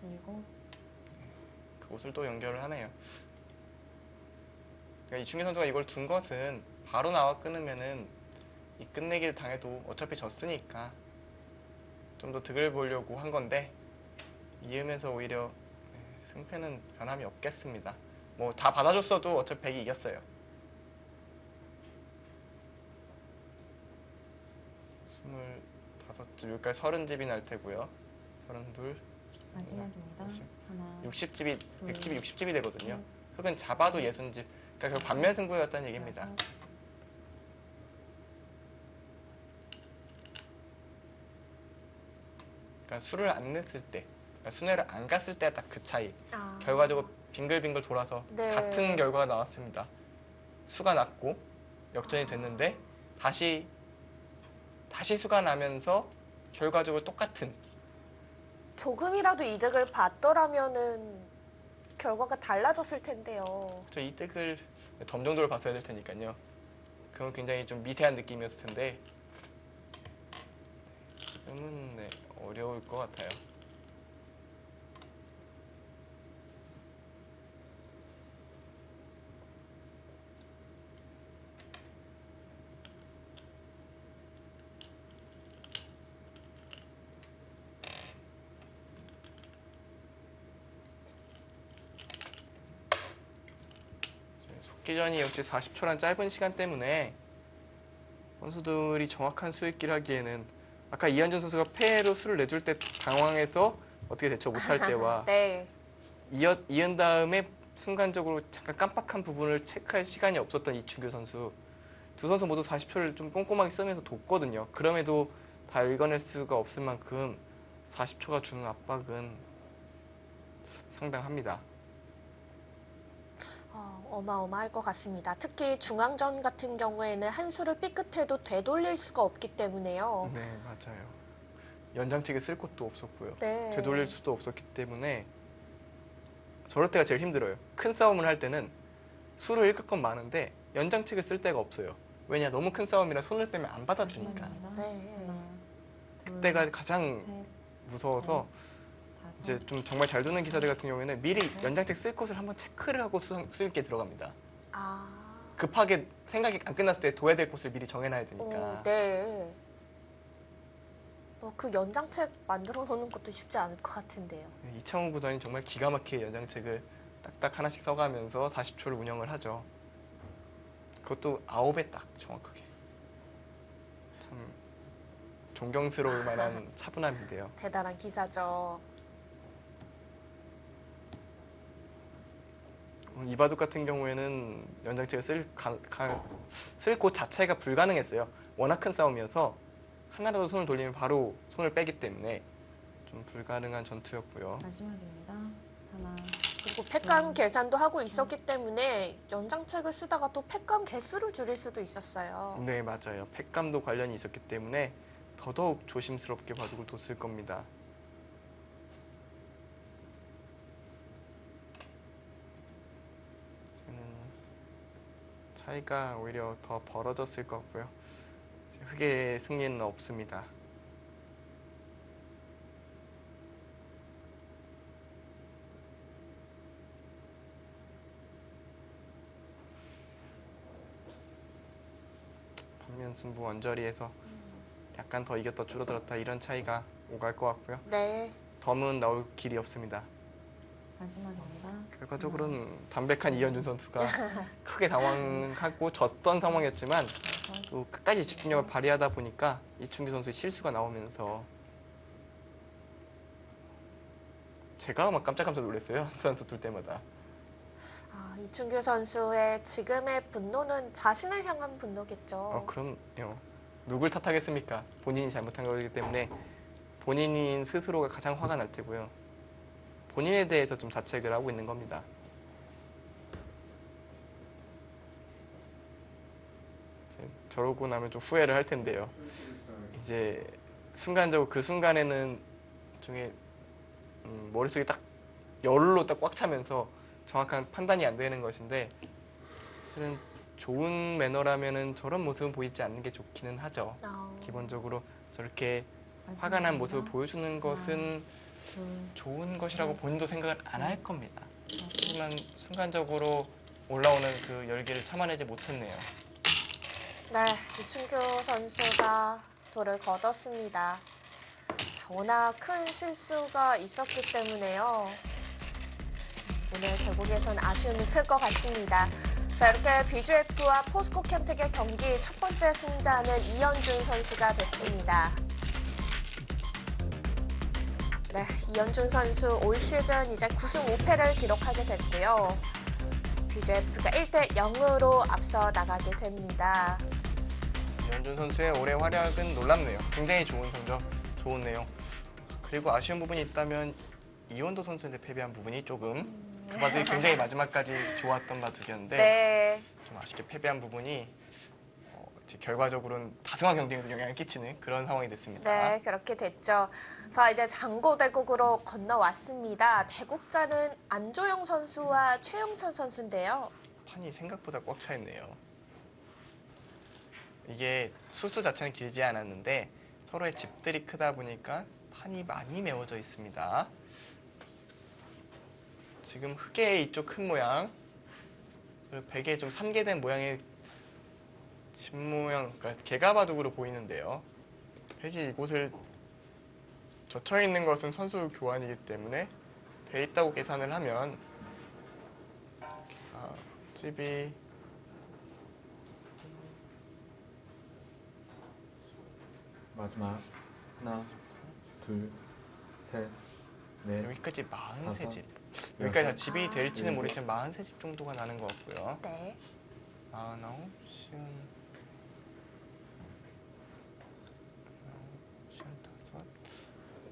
일곱. 그곳을 또 연결을 하네요. 그러니까 이충기 선수가 이걸 둔 것은 바로 나와 끊으면은 이 끝내기를 당해도 어차피 졌으니까 좀 더 득을 보려고 한 건데, 이음에서 오히려 승패는 변함이 없겠습니다. 뭐 다 받아줬어도 어차피 백이 이겼어요. 25집, 여기까지 30집이 날 테고요. 32, 마지막입니다. 50, 하나, 60집이, 둘, 100집이 60집이 되거든요. 셋, 흑은 잡아도 60집. 그러니까 결국 반면 승부였다는 얘기입니다. 여섯. 그러니까 수를 안 냈을 때, 그러니까 순회를 안 갔을 때 딱 그 차이. 아, 결과적으로 빙글빙글 돌아서 네. 같은 결과가 나왔습니다. 수가 났고 역전이 됐는데 다시 수가 나면서 결과적으로 똑같은. 조금이라도 이득을 봤더라면은 결과가 달라졌을 텐데요. 저 이득을 덤 정도를 봤어야 될 테니까요. 그건 굉장히 좀 미세한 느낌이었을 텐데 지금은 어려울 것 같아요. 속기전이 역시 40초란 짧은 시간 때문에 선수들이 정확한 수익기를 하기에는, 아까 이한준 선수가 패로 수를 내줄 때 당황해서 어떻게 대처 못할 때와 네. 이은 다음에 순간적으로 잠깐 깜빡한 부분을 체크할 시간이 없었던 이춘규 선수, 두 선수 모두 40초를 좀 꼼꼼하게 쓰면서 뒀거든요. 그럼에도 다 읽어낼 수가 없을 만큼 40초가 주는 압박은 상당합니다. 어마어마할 것 같습니다. 특히 중앙전 같은 경우에는 한 수를 삐끗해도 되돌릴 수가 없기 때문에요. 네, 맞아요. 연장책에 쓸 곳도 없었고요. 네. 되돌릴 수도 없었기 때문에 저럴 때가 제일 힘들어요. 큰 싸움을 할 때는 수를 읽을 건 많은데 연장책을 쓸 데가 없어요. 왜냐, 너무 큰 싸움이라 손을 빼면 안 받아주니까. 마지막입니다. 네. 하나, 둘, 그때가 가장 셋, 무서워서 다섯, 이제 좀 정말 잘 두는 기사들 같은 경우에는 미리 연장책 쓸 곳을 한번 체크를 하고 수익에 들어갑니다. 아. 급하게 생각이 안 끝났을 때 둬야 될 곳을 미리 정해놔야 되니까. 네. 그 연장책 만들어 놓는 것도 쉽지 않을 것 같은데요. 이창우 구단이 정말 기가 막히게 연장책을 딱딱 하나씩 써가면서 40초를 운영을 하죠. 그것도 9에 딱 정확하게. 참 존경스러울 만한 차분함인데요. 대단한 기사죠. 이 바둑 같은 경우에는 연장책을 쓸 곳 자체가 불가능했어요. 워낙 큰 싸움이어서 하나라도 손을 돌리면 바로 손을 빼기 때문에 좀 불가능한 전투였고요. 마지막입니다. 하나, 그리고 팩감 계산도 하고 있었기 때문에 연장책을 쓰다가 또 팩감 개수를 줄일 수도 있었어요. 네, 맞아요. 팩감도 관련이 있었기 때문에 더더욱 조심스럽게 바둑을 뒀을 겁니다. 이제는 차이가 오히려 더 벌어졌을 것 같고요. 이제 흑의 승리는 없습니다. 반면 승부 원저리에서 약간 더 이겼다 줄어들었다 이런 차이가 오갈 것 같고요. 네. 덤은 나올 길이 없습니다. 마지막입니다. 결과적으로는 담백한 이현준 선수가 크게 당황하고 졌던 상황이었지만 여섯, 또 끝까지 집중력을 발휘하다 보니까 이춘규 선수의 실수가 나오면서 제가 막 깜짝깜짝 놀랐어요. 선수 둘 때마다. 이춘규 선수의 지금의 분노는 자신을 향한 분노겠죠. 그럼요. 누굴 탓하겠습니까? 본인이 잘못한 거기 때문에 본인인 스스로가 가장 화가 날 테고요. 본인에 대해서 좀 자책을 하고 있는 겁니다. 이제 저러고 나면 좀 후회를 할 텐데요. 이제 순간적으로 그 순간에는 중에 머릿속이 딱 열로 딱 꽉 차면서 정확한 판단이 안 되는 것인데 사실은 좋은 매너라면은 저런 모습은 보이지 않는 게 좋기는 하죠. 기본적으로 저렇게 화가 난 모습을 마지막입니다. 보여주는 것은 둘, 좋은 것이라고 본인도 생각을 안 할 겁니다. 여섯, 하지만 순간적으로 올라오는 그 열기를 참아내지 못했네요. 네, 이춘규 선수가 돌을 거뒀습니다. 자, 워낙 큰 실수가 있었기 때문에요. 오늘 결국에선 아쉬움이 클 것 같습니다. 자, 이렇게 BGF와 포스코 캠텍의 경기 첫 번째 승자는 이현준 선수가 됐습니다. 네, 이현준 선수 올 시즌 이제 9승 5패를 기록하게 됐고요. BGF가 1대 0으로 앞서 나가게 됩니다. 이현준 선수의 올해 활약은 놀랍네요. 굉장히 좋은 성적, 좋은 내용. 그리고 아쉬운 부분이 있다면 이원도 선수한테 패배한 부분이 조금 그 바둑이 굉장히 마지막까지 좋았던 바둑이었는데 네. 좀 아쉽게 패배한 부분이 이제 결과적으로는 다승한 경쟁에도 영향을 끼치는 그런 상황이 됐습니다. 네, 그렇게 됐죠. 자, 이제 장고대국으로 건너왔습니다. 대국자는 안조영 선수와 최영찬 선수인데요. 판이 생각보다 꽉 차 있네요. 이게 수수 자체는 길지 않았는데 서로의 집들이 크다 보니까 판이 많이 메워져 있습니다. 지금 흑의 이쪽 큰 모양, 그리고 백의 좀 삼계된 모양의 집 모양, 그러니까 개가바둑으로 보이는데요. 백이 이곳을 젖혀 있는 것은 선수 교환이기 때문에 돼 있다고 계산을 하면 집이 마지막 하나, 둘, 셋, 넷, 여기까지 43집. 다섯, 여기까지 다 여섯, 집이 될지는 일곱. 모르겠지만 43집 정도가 나는 것 같고요. 네. 49, 55.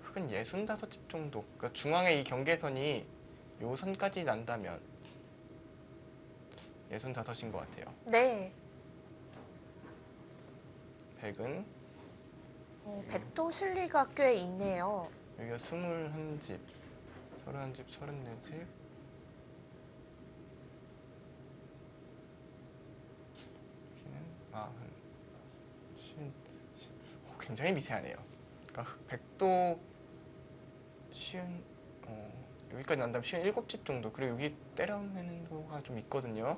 흑은 65집 정도. 그러니까 중앙에 이 경계선이 요 선까지 난다면 65인 것 같아요. 네. 백은 백도 실리가 꽤 있네요. 여기가 21집, 31집, 34집. 여기는 40, 굉장히 미세하네요. 그러니까 백도 여기까지 난다면 57집 정도. 그리고 여기 때려내는 거가 좀 있거든요.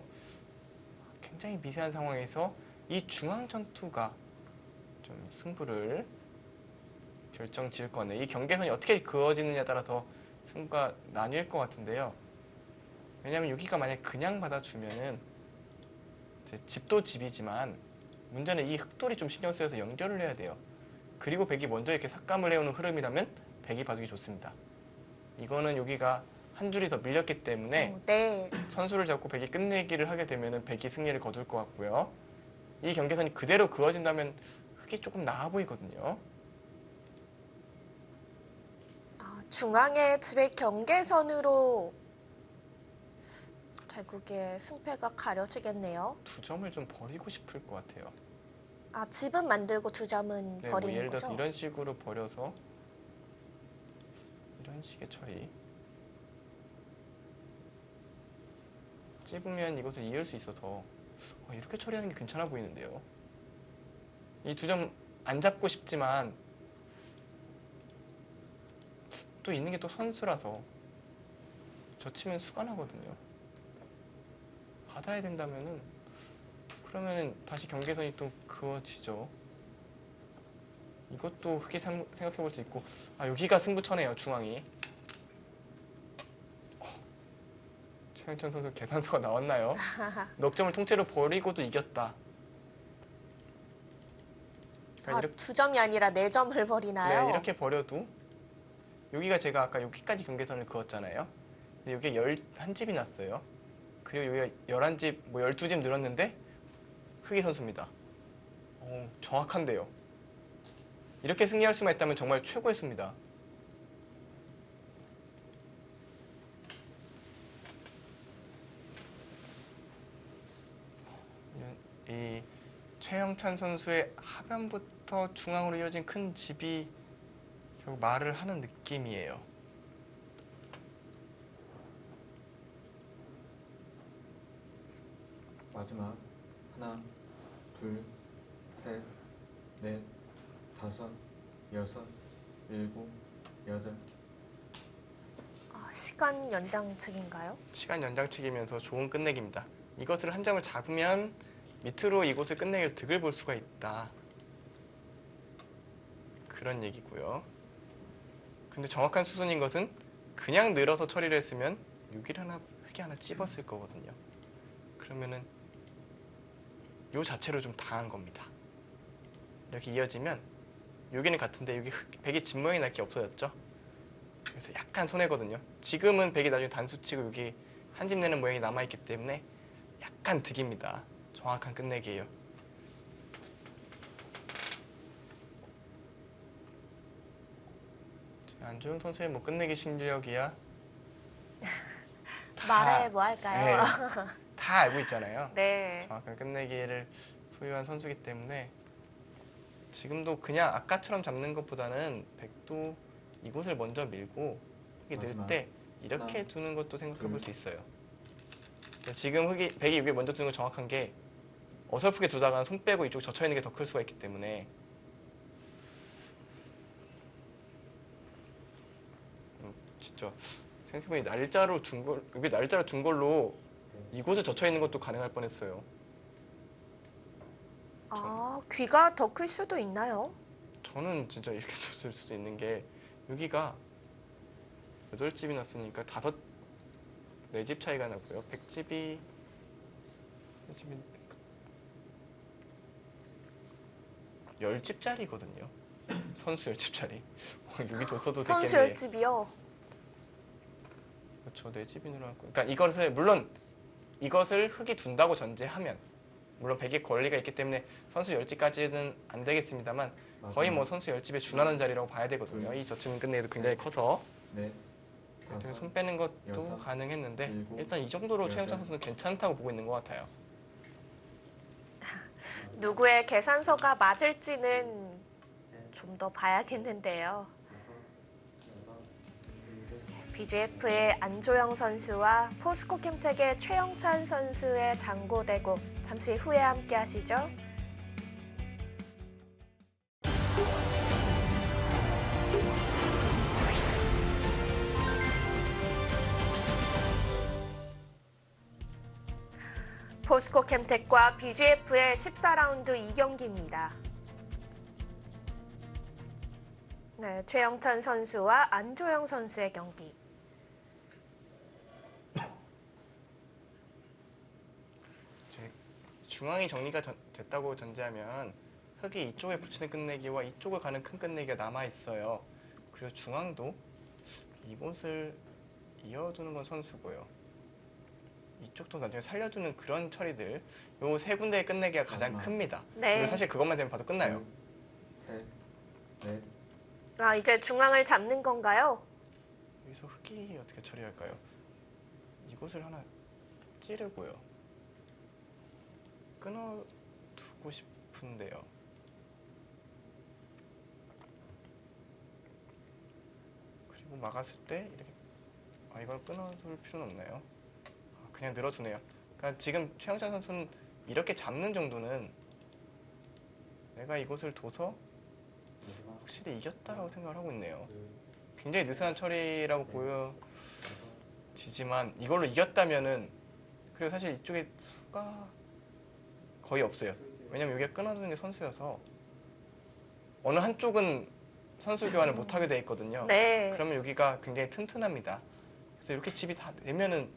굉장히 미세한 상황에서 이 중앙 전투가 좀 승부를 결정 지을 거네. 이 경계선이 어떻게 그어지느냐에 따라서 승부가 나뉠 것 같은데요. 왜냐하면 여기가 만약 그냥 받아주면은 이제 집도 집이지만 문제는 이 흑돌이 좀 신경 쓰여서 연결을 해야 돼요. 그리고 백이 먼저 이렇게 삭감을 해오는 흐름이라면 백이 봐주기 좋습니다. 이거는 여기가 한 줄이 더 밀렸기 때문에 네. 선수를 잡고 백이 끝내기를 하게 되면은 백이 승리를 거둘 것 같고요. 이 경계선이 그대로 그어진다면 흙이 조금 나아 보이거든요. 중앙의 집의 경계선으로 결국에 승패가 가려지겠네요. 두 점을 좀 버리고 싶을 것 같아요. 집은 만들고 두 점은 네, 뭐 버리는 예를 들어서 거죠? 이런 식으로 버려서 이런 식의 처리. 찝으면 이것을 이을 수 있어서 이렇게 처리하는 게 괜찮아 보이는데요. 이 두 점 안 잡고 싶지만 또 있는 게 또 선수라서 젖히면 수가 나거든요. 받아야 된다면은 그러면은 다시 경계선이 또 그어지죠. 이것도 흙이 생각해 볼 수 있고 여기가 승부처네요. 중앙이. 최영찬 선수 계산서가 나왔나요? 넉 점을 통째로 버리고도 이겼다. 그러니까 두 점이 아니라 네 점을 버리나요? 네, 이렇게 버려도 여기가 제가 아까 여기까지 경계선을 그었잖아요. 근데 여기에 11집이 났어요. 그리고 여기가 11집, 뭐 12집 늘었는데 흑이 선수입니다. 정확한데요. 이렇게 승리할 수만 있다면 정말 최고의 수입니다. 이 최영찬 선수의 하변부터 중앙으로 이어진 큰 집이 결국 말을 하는 느낌이에요. 마지막 하나, 둘, 셋, 넷, 다섯, 여섯, 일곱, 여덟. 시간 연장책인가요? 시간 연장책이면서 좋은 끝내기입니다. 이것을 한 점을 잡으면 밑으로 이곳을 끝내기를 득을 볼 수가 있다. 그런 얘기고요. 근데 정확한 수순인 것은 그냥 늘어서 처리를 했으면 여기를 흙이 하나 찝었을 거거든요. 그러면은 요 자체로 좀 당한 겁니다. 이렇게 이어지면 여기는 같은데 여기 백이 집 모양이 날 게 없어졌죠. 그래서 약간 손해거든요. 지금은 백이 나중에 단수치고 여기 한 집 내는 모양이 남아있기 때문에 약간 득입니다. 정확한 끝내기예요. 안조영 선수의 뭐 끝내기 실력이야 말해 뭐 할까요? 네, 다 알고 있잖아요. 네. 정확한 끝내기를 소유한 선수이기 때문에 지금도 그냥 아까처럼 잡는 것보다는 백도 이곳을 먼저 밀고 흙이 늘 때 이렇게 하나, 두는 것도 생각해 볼 수 둘. 있어요. 지금 백이 여기 먼저 두는 거 정확한 게 어설프게 두다가 손 빼고 이쪽 젖혀 있는 게 더 클 수가 있기 때문에 진짜 생각해보니 날짜로 둔 걸 여기 날짜로 둔 걸로 이곳을 젖혀 있는 것도 가능할 뻔했어요. 귀가 더 클 수도 있나요? 저는 진짜 이렇게 줬을 수도 있는 게 여기가 8집이 났으니까 4집 차이가 나고요. 100집이 10집짜리거든요. 선수 10집짜리. 여기 뒀어도 선수 됐겠네. 열집이요. 그렇죠. 4집이 늘어났고. 그러니까 이것을 물론 이것을 흙이 둔다고 전제하면 물론 100의 권리가 있기 때문에 선수 10집까지는 안 되겠습니다만 거의 뭐 선수 10집에 준하는 자리라고 봐야 되거든요. 이 젖히는 끝내기도 굉장히 커서 넷, 되게 다섯, 손 빼는 것도 여섯, 가능했는데 일곱, 일단 이 정도로 여덟. 최영찬 선수는 괜찮다고 보고 있는 것 같아요. 누구의 계산서가 맞을지는 좀 더 봐야겠는데요. BGF의 안조영 선수와 포스코 캠텍의 최영찬 선수의 장고대구 잠시 후에 함께 하시죠. 포스코 캠텍과 BGF의 14라운드 2경기입니다. 네, 최영찬 선수와 안조영 선수의 경기. 중앙이 정리가 됐다고 전제하면 흙이 이쪽에 붙이는 끝내기와 이쪽을 가는 큰 끝내기가 남아 있어요. 그리고 중앙도 이곳을 이어두는 건 선수고요. 이쪽도 나중에 살려주는 그런 처리들 요 세 군데의 끝내기가 가장 마지막. 큽니다. 네. 그리고 사실 그것만 되면 봐도 끝나요. 셋, 넷, 아, 이제 중앙을 잡는 건가요? 여기서 흙이 어떻게 처리할까요? 이곳을 하나 찌르고요. 끊어두고 싶은데요. 그리고 막았을 때 이렇게 이걸 끊어둘 필요는 없나요? 그냥 늘어주네요. 그러니까 지금 최영찬 선수는 이렇게 잡는 정도는 내가 이곳을 둬서 확실히 이겼다라고 생각을 하고 있네요. 굉장히 느슨한 처리라고 보여지지만 이걸로 이겼다면은, 그리고 사실 이쪽에 수가 거의 없어요. 왜냐면 여기가 끊어주는 게 선수여서 어느 한쪽은 선수 교환을 못하게 돼 있거든요. 네. 그러면 여기가 굉장히 튼튼합니다. 그래서 이렇게 집이 다 되면은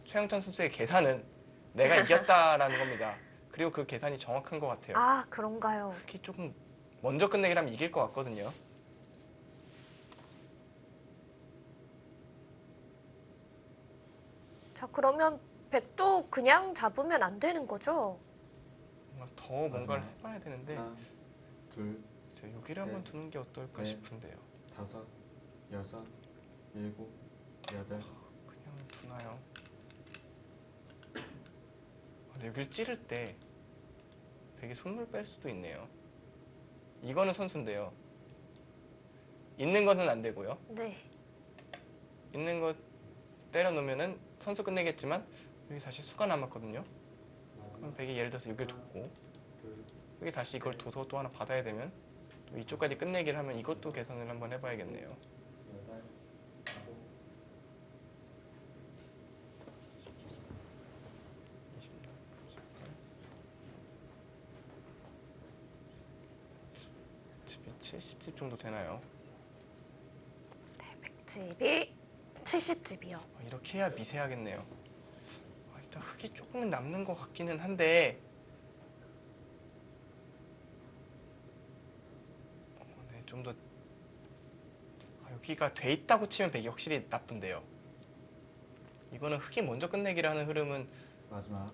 최영찬 선수의 계산은 내가 이겼다라는 겁니다. 그리고 그 계산이 정확한 것 같아요. 아, 그런가요? 특히 조금 먼저 끝내기라면 이길 것 같거든요. 자, 그러면 백도 그냥 잡으면 안 되는 거죠? 더 뭔가를 해봐야 되는데 하나, 둘, 이제 여기를 한번 두는 게 어떨까 넷. 싶은데요. 다섯, 여섯, 일곱, 여덟. 그냥 두나요? 근데 여기를 찌를 때 백이 손을 뺄 수도 있네요. 이거는 선수인데요. 있는 것은 안 되고요. 네. 있는 거 때려 놓으면은 선수 끝내겠지만 여기 다시 수가 남았거든요. 그럼 백이 예를 들어서 여기를 뒀고 여기 다시 이걸 둬서 또 하나 받아야 되면 또 이쪽까지 끝내기를 하면 이것도 계산을 한번 해봐야겠네요. 집이 70집 정도 되나요? 백집이 70집이요. 이렇게 해야 미세하겠네요. 일단 흙이 조금은 남는 것 같기는 한데 네, 좀 더 여기가 돼 있다고 치면 백이 확실히 나쁜데요. 이거는 흙이 먼저 끝내기를 하는 흐름은 마지막.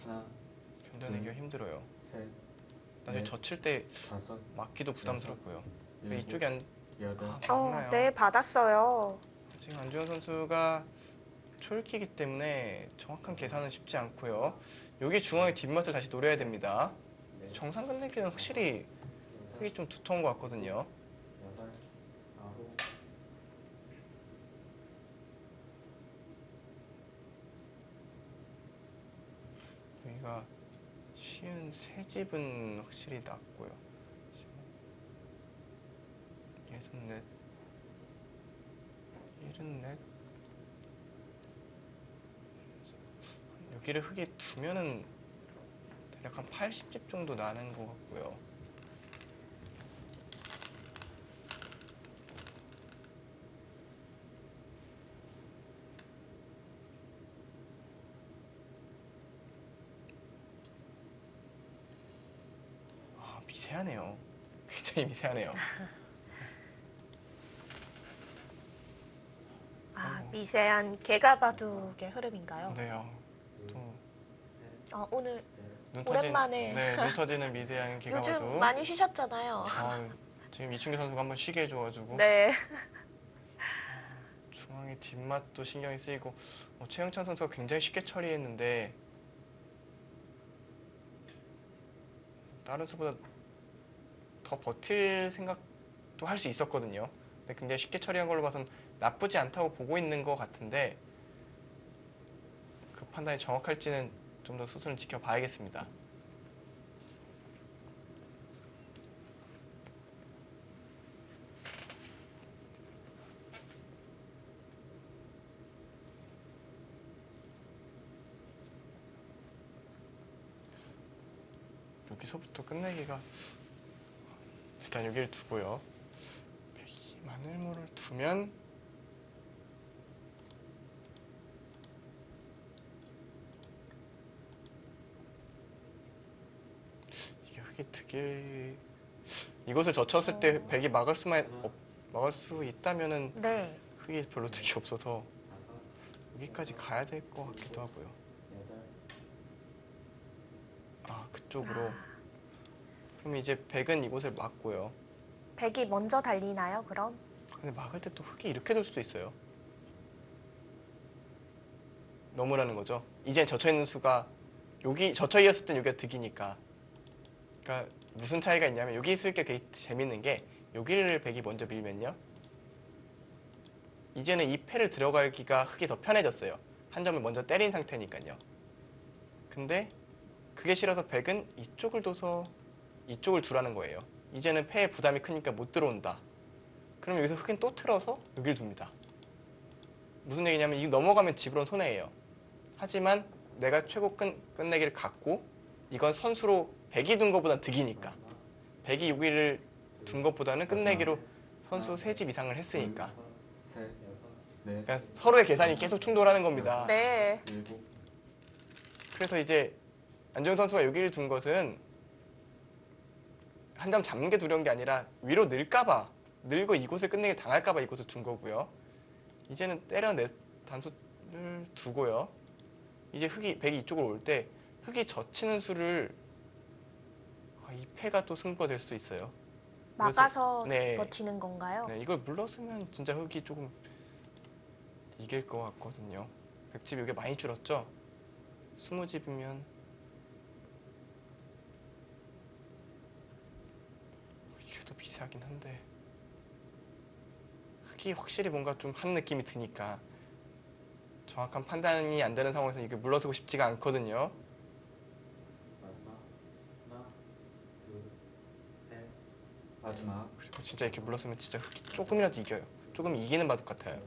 하나, 견뎌내기가 힘들어요. 셋, 나중에 네. 젖힐 때 다섯, 막기도 부담스럽고요. 왜 일곱, 이쪽이 안 여덟. 맞나요? 네, 받았어요. 지금 안주현 선수가 초읽기이기 때문에 정확한 계산은 쉽지 않고요. 여기 중앙의 뒷맛을 다시 노려야 됩니다. 정상 끝내기는 확실히 흙이 좀 두터운 것 같거든요. 여덟, 아홉. 여기가 쉬운 세 집은 확실히 낫고요. 64, 74. 여기를 흙이 두면은 대략 한 80집 정도 나는 것 같고요. 미세하네요. 굉장히 미세하네요. 아, 미세한 개가바둑의 흐름인가요? 네요. 또 오늘 눈 오랜만에. 눈 터지는 미세한 개가 요즘 봐도 많이 쉬셨잖아요. 지금 이충기 선수가 한번 쉬게 해줘가지고 네. 중앙의 뒷맛도 신경이 쓰이고 최영찬 선수가 굉장히 쉽게 처리했는데 다른 수보다 더 버틸 생각도 할 수 있었거든요. 근데 굉장히 쉽게 처리한 걸로 봐선 나쁘지 않다고 보고 있는 것 같은데 그 판단이 정확할지는 좀 더 수순을 지켜봐야겠습니다. 여기서부터 끝내기가 일단 여기를 두고요. 백이 마늘모를 두면 이게 흙이 되게 이것을 젖혔을 때 백이 막을 수 있다면은 네. 흙이 별로 득이 없어서 여기까지 가야 될 것 같기도 하고요. 그쪽으로. 그럼 이제 백은 이곳을 막고요. 백이 먼저 달리나요, 그럼? 근데 막을 때 또 흑이 이렇게 돌 수도 있어요. 너무라는 거죠. 이제 젖혀 있는 수가 여기 젖혀 있었을 땐 여기가 득이니까. 그러니까 무슨 차이가 있냐면 여기 있을 게 되게 재밌는 게 여기를 백이 먼저 밀면요. 이제는 이 패를 들어가기가 흑이 더 편해졌어요. 한 점을 먼저 때린 상태니까요. 근데 그게 싫어서 백은 이쪽을 둬서 이쪽을 두라는 거예요. 이제는 패에 부담이 크니까 못 들어온다. 그럼 여기서 흑은 또 틀어서 여기를 둡니다. 무슨 얘기냐면 이거 넘어가면 집으로는 손해예요. 하지만 내가 최고 끝내기를 갖고 이건 선수로 백이 둔 것보다 득이니까. 백이 여기를 둔 것보다는 끝내기로 선수 3집 이상을 했으니까. 셋, 넷, 그러니까 서로의 계산이 계속 충돌하는 겁니다. 네. 일곱, 그래서 이제 안정 선수가 여기를 둔 것은 한 점 잡는 게 두려운 게 아니라 위로 늘까봐, 늘고 이곳을 끝내기 당할까봐 이곳을 둔 거고요. 이제는 때려내 단수를 두고요. 이제 백이 이쪽으로 올 때 흑이 젖히는 수를 이 패가 또 승부가 될 수 있어요. 막아서 네. 버티는 건가요? 네, 이걸 물렀으면 진짜 흑이 조금 이길 것 같거든요. 100집 이게 많이 줄었죠? 20집이면 이게 더 미세하긴 한데 흑이 확실히 뭔가 좀 한 느낌이 드니까 정확한 판단이 안 되는 상황에서 이게 물러서고 싶지가 않거든요. 마지막. 하나, 둘, 셋. 마지막. 그리고 진짜 이렇게 물러서면 진짜 흑이 조금이라도 이겨요. 조금 이기는 바둑 같아요.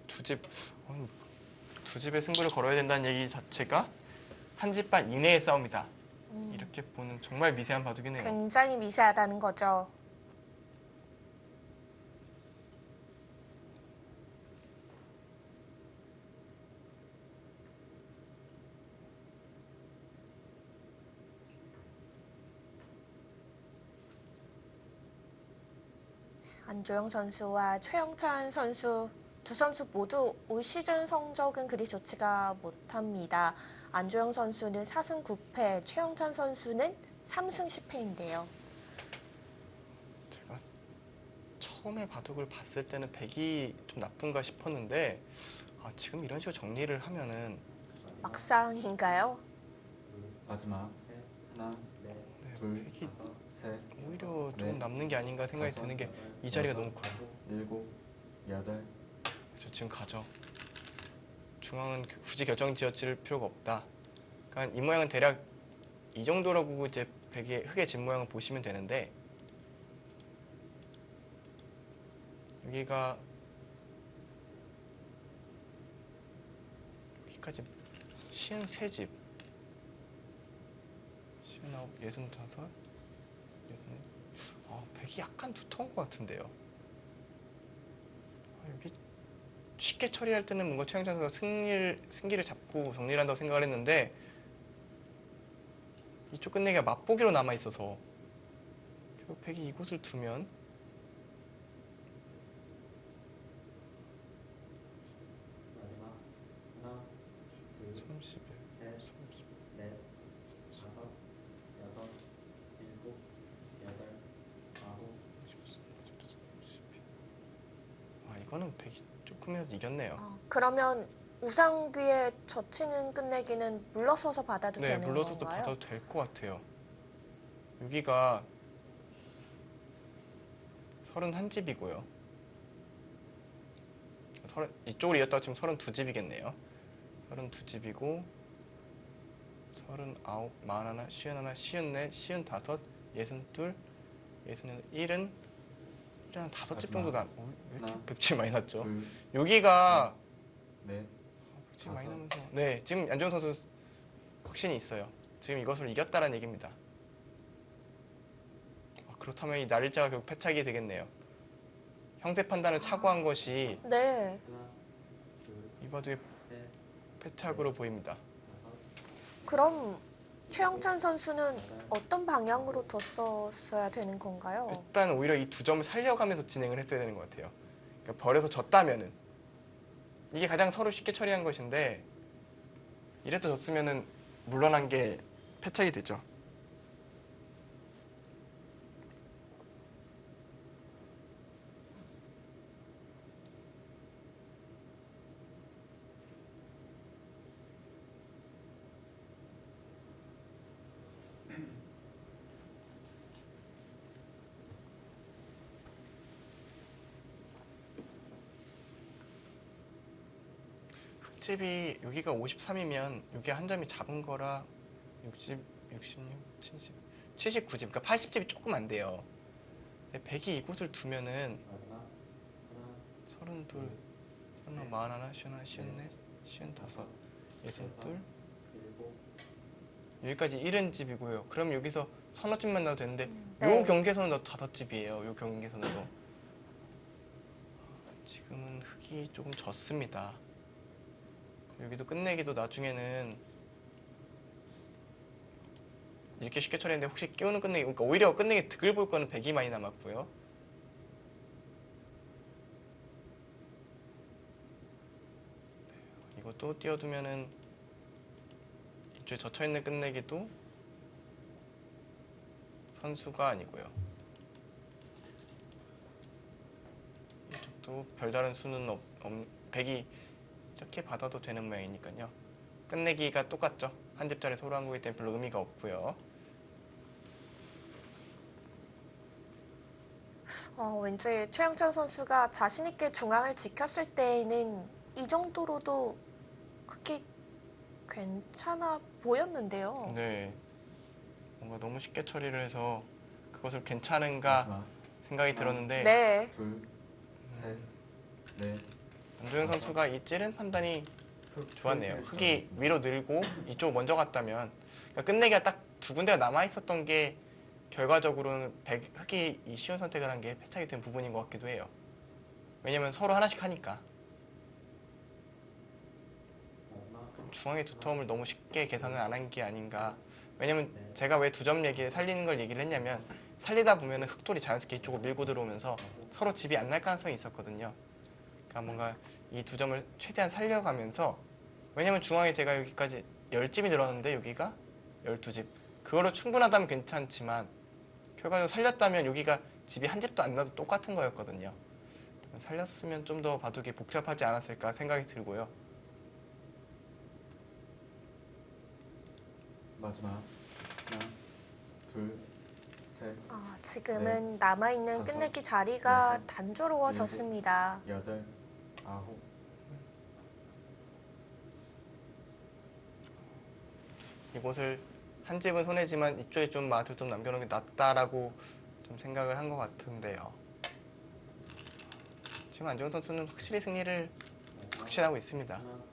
두 집의 승부를 걸어야 된다는 얘기 자체가 한 집 반 이내의 싸움이다. 이렇게 보는 정말 미세한 바둑이네요. 굉장히 미세하다는 거죠. 안조영 선수와 최영찬 선수 두 선수 모두 올 시즌 성적은 그리 좋지가 못합니다. 안조영 선수는 4승 9패, 최영찬 선수는 3승 10패인데요. 제가 처음에 바둑을 봤을 때는 백이 좀 나쁜가 싶었는데 지금 이런 식으로 정리를 하면은 막상인가요? 마지막. 하나, 네, 둘, 백이 셋, 오히려 네. 좀 남는 게 아닌가 생각이 다섯, 드는 게 이 자리가 여섯, 너무 커요. 일곱, 여덟. 저 지금 가죠. 중앙은 굳이 결정 지어칠 필요가 없다. 그러니까 이 모양은 대략 이 정도라고 이제 흑의 집 모양을 보시면 되는데 여기까지 53집, 59, 65, 백이 약간 두터운 것 같은데요. 여기 쉽게 처리할 때는 뭔가 최영찬 선수가 승기를 잡고 정리를 한다고 생각을 했는데 이쪽 끝내기가 맛보기로 남아 있어서 결국 백이 이곳을 두면 마지막. 하나, 둘, 31, 셋, 30. 넷, 다섯, 여섯, 일곱, 여덟, 아홉. 이거는 백이 조금이라도 이겼네요. 그러면 우상귀에 젖히는 끝내기는 물러서서 받아도 네, 되는 물러서도 건가요? 받아도 될 것 같아요. 여기가 31집이고요. 이쪽으로 이었다가 지금 32집이겠네요. 32집이고 39, 41, 51, 54, 62, 62, 1은 한 5집 정도 나. 왜 이렇게 하나, 100집 많이 났죠? 둘, 여기가 넷, 100집 많이 나면서 네, 지금 안정 선수 확신이 있어요. 지금 이것을 이겼다는 얘기입니다. 그렇다면 이 날일자가 결국 패착이 되겠네요. 형세 판단을 착오한 것이 네. 하나, 둘, 이 바둑의 셋, 패착으로 보입니다. 다섯, 그럼 최영찬 선수는 어떤 방향으로 뒀었어야 되는 건가요? 일단 오히려 이 두 점을 살려가면서 진행을 했어야 되는 것 같아요. 그러니까 벌에서 졌다면은 이게 가장 서로 쉽게 처리한 것인데 이래서 졌으면은 물러난 게 패착이 되죠. 흙집이 여기가 53이면 여기 한 점이 잡은 거라 60, 66, 70, 79집, 그러니까 80집이 조금 안 돼요. 근데 100이 이곳을 두면은 마지막 하나 32, 41, 51, 54, 55, 62 일곱 여기까지 70집이고요. 그럼 여기서 서너 집만 나도 되는데 네. 요 경계선은 5집이에요. 요 경계선으로. 지금은 흙이 조금 졌습니다. 여기도 끝내기도 나중에는 이렇게 쉽게 처리했는데 혹시 끼우는 끝내기, 그러니까 오히려 끝내기 득을 볼 거는 100이 많이 남았고요. 이것도 띄워두면은 이쪽에 젖혀있는 끝내기도 선수가 아니고요. 이쪽도 별다른 수는 100이 이렇게 받아도 되는 모양이니까요. 끝내기가 똑같죠. 한 집짜리 서로 한 거기 때문에 별로 의미가 없고요. 왠지 최영찬 선수가 자신 있게 중앙을 지켰을 때에는 이 정도로도 그게 괜찮아 보였는데요. 네, 뭔가 너무 쉽게 처리를 해서 그것을 괜찮은가 마지막 생각이 들었는데 네. 둘, 셋, 넷, 안도현 선수가 이 찌른 판단이 흙 좋았네요. 흙을 흙이 잡았습니다. 위로 늘고 이쪽 먼저 갔다면 그러니까 끝내기가 딱 두 군데가 남아 있었던 게 결과적으로는 흙이 이 쉬운 선택을 한 게 패착이 된 부분인 것 같기도 해요. 왜냐면 서로 하나씩 하니까 마지막 중앙의 두터움을 너무 쉽게 계산을 안 한 게 아닌가. 왜냐면 제가 왜 두 점 얘기를 살리는 걸 얘기를 했냐면 살리다 보면 흙돌이 자연스럽게 이쪽으로 밀고 들어오면서 서로 집이 안 날 가능성이 있었거든요. 그러니까 뭔가 이 두 점을 최대한 살려가면서, 왜냐면 중앙에 제가 여기까지 10집이 늘었는데 여기가 12집, 그거로 충분하다면 괜찮지만 결과적으로 살렸다면 여기가 집이 한 집도 안 나도 똑같은 거였거든요. 살렸으면 좀 더 바둑이 복잡하지 않았을까 생각이 들고요. 마지막 하나 둘 셋 지금은 남아있는 다섯, 끝내기 자리가 여섯, 단조로워졌습니다. 여덟 아홉 이곳을 한 집은 손해지만 이쪽에 좀 맛을 좀 남겨놓은 게 낫다라고 좀 생각을 한 것 같은데요. 지금 안정훈 선수는 확실히 승리를 마지막 확신하고 있습니다. 하나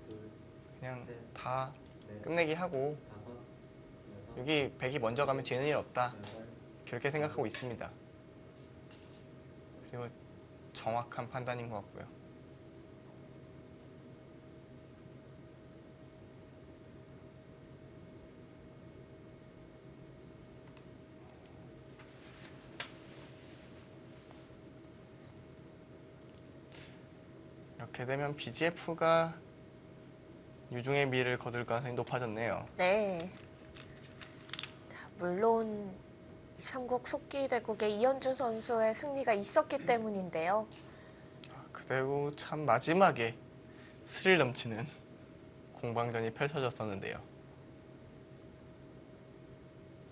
둘 그냥 셋, 다 넷, 끝내기 하고 다섯 여섯 여기 100이 먼저 가면 지는 일 없다, 여덟 그렇게 생각하고 있습니다. 그리고 정확한 판단인 것 같고요. 이렇게 되면 BGF가 유중의 미를 거둘 가능성이 높아졌네요. 네. 자, 물론 삼국 속기대국에 이현준 선수의 승리가 있었기 때문인데요. 그리고 참 마지막에 스릴 넘치는 공방전이 펼쳐졌었는데요.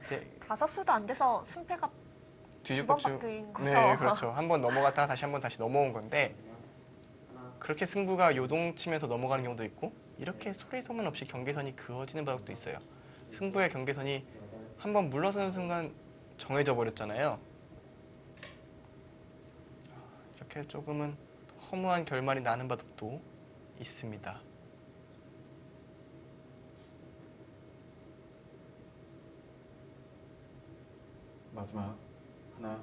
네, 5수도 안 돼서 승패가 두 번 뒤죽박죽. 바뀐 거죠. 네, 그렇죠. 한 번 넘어갔다가 다시 한 번 다시 넘어온 건데, 마지막 하나 그렇게 승부가 요동치면서 넘어가는 경우도 있고 이렇게 소리 소문 없이 경계선이 그어지는 바둑도 있어요. 승부의 경계선이 여덟 한 번 물러서는 순간 정해져 버렸잖아요. 이렇게 조금은 허무한 결말이 나는 바둑도 있습니다. 마지막 하나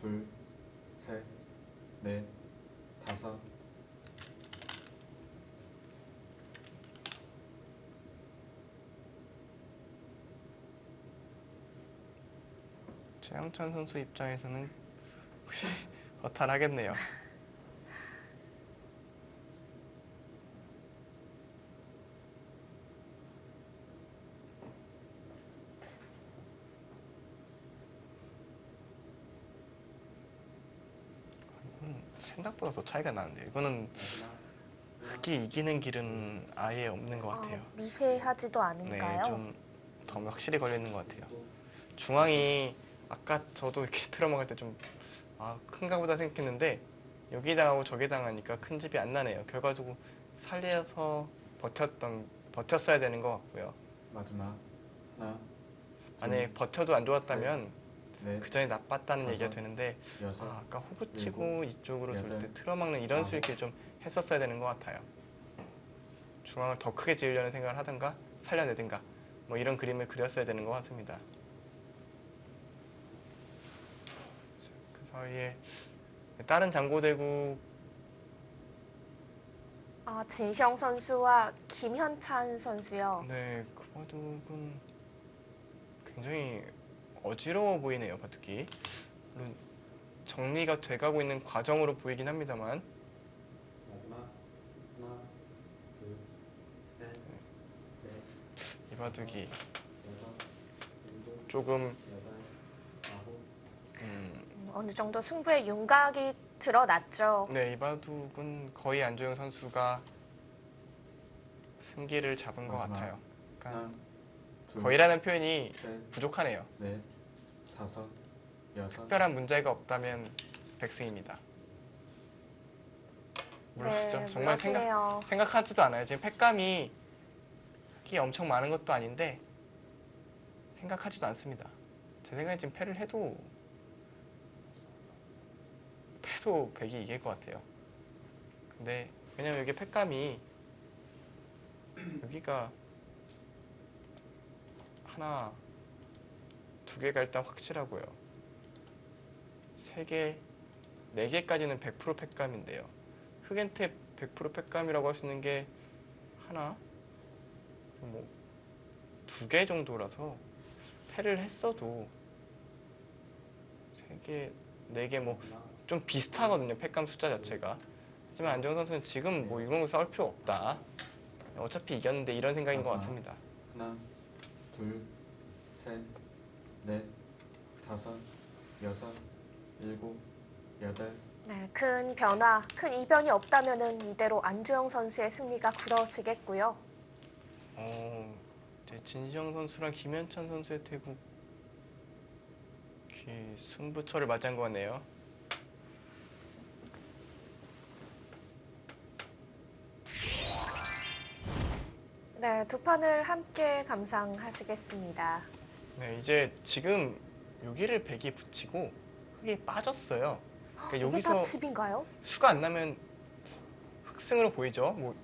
둘 셋 넷 다섯 최영찬 선수 입장에서는 혹시 허탈하겠네요. 이건 생각보다 더 차이가 나는데, 이거는 마지막 흙이 이기는 길은 아예 없는 것 같아요. 미세하지도 네, 않은가요? 좀 더 확실히 걸리는 것 같아요. 중앙이 아까 저도 이렇게 틀어막을 때 좀 큰가 보다 생각했는데 여기 당하고 저기 당하니까 큰 집이 안 나네요. 결과적으로 살려서 버텼어야 되는 것 같고요. 마지막 하나, 만약에 버텨도 안 좋았다면 넷, 그 전에 나빴다는 다섯, 얘기가 되는데 여섯, 아까 호구 치고 이쪽으로 여덟, 절대 틀어막는 이런 아홉. 수익을 좀 했었어야 되는 것 같아요. 중앙을 더 크게 지으려는 생각을 하든가 살려내든가 뭐 이런 그림을 그렸어야 되는 것 같습니다. 그 사이에 다른 장고대국 진시영 선수와 김현찬 선수요. 네, 그 바둑은 굉장히 어지러워 보이네요, 바둑이. 물론 정리가 돼가고 있는 과정으로 보이긴 합니다만 마지막 하나, 둘, 셋, 넷, 이 바둑이 여섯, 일곱, 조금 여덟, 아홉. 어느 정도 승부의 윤곽이 드러났죠. 네, 이 바둑은 거의 안조영 선수가 승기를 잡은 것 마지막. 같아요. 그러니까 하나, 둘, 거의라는 표현이 셋, 부족하네요. 넷, 다섯, 여섯. 특별한 문제가 없다면 백승입니다. 모르시죠? 정말 물러지네요. 생각하지도 않아요. 지금 팩감이 흑이 엄청 많은 것도 아닌데 생각하지도 않습니다. 제 생각에 지금 패를 해도 백이 이길 것 같아요. 근데 왜냐면 여기 팩감이 여기가 하나, 두 개가 일단 확실하고요. 세 개, 네 개까지는 100% 팩감인데요. 흑엔테 100% 팩감이라고 할 수 있는 게 하나, 뭐 두 개 정도라서 패를 했어도 세 개, 네 개 뭐 좀 비슷하거든요. 팩감 숫자 자체가. 하지만 안정환 선수는 지금 뭐 이런 거 싸울 필요 없다. 어차피 이겼는데 이런 생각인 것 같습니다. 하나, 둘, 셋, 넷, 다섯, 여섯, 일곱, 여덟. 네, 큰 변화, 큰 이변이 없다면은 이대로 안주영 선수의 승리가 굳어지겠고요. 이제 진시영 선수랑 김현찬 선수의 대국 승부처를 맞이한 것 같네요. 네, 두 판을 함께 감상하시겠습니다. 네, 이제 지금 여기를 백이 붙이고 흑이 빠졌어요. 그러니까 이게 여기서 다 집인가요? 수가 안 나면 흑승으로 보이죠. 뭐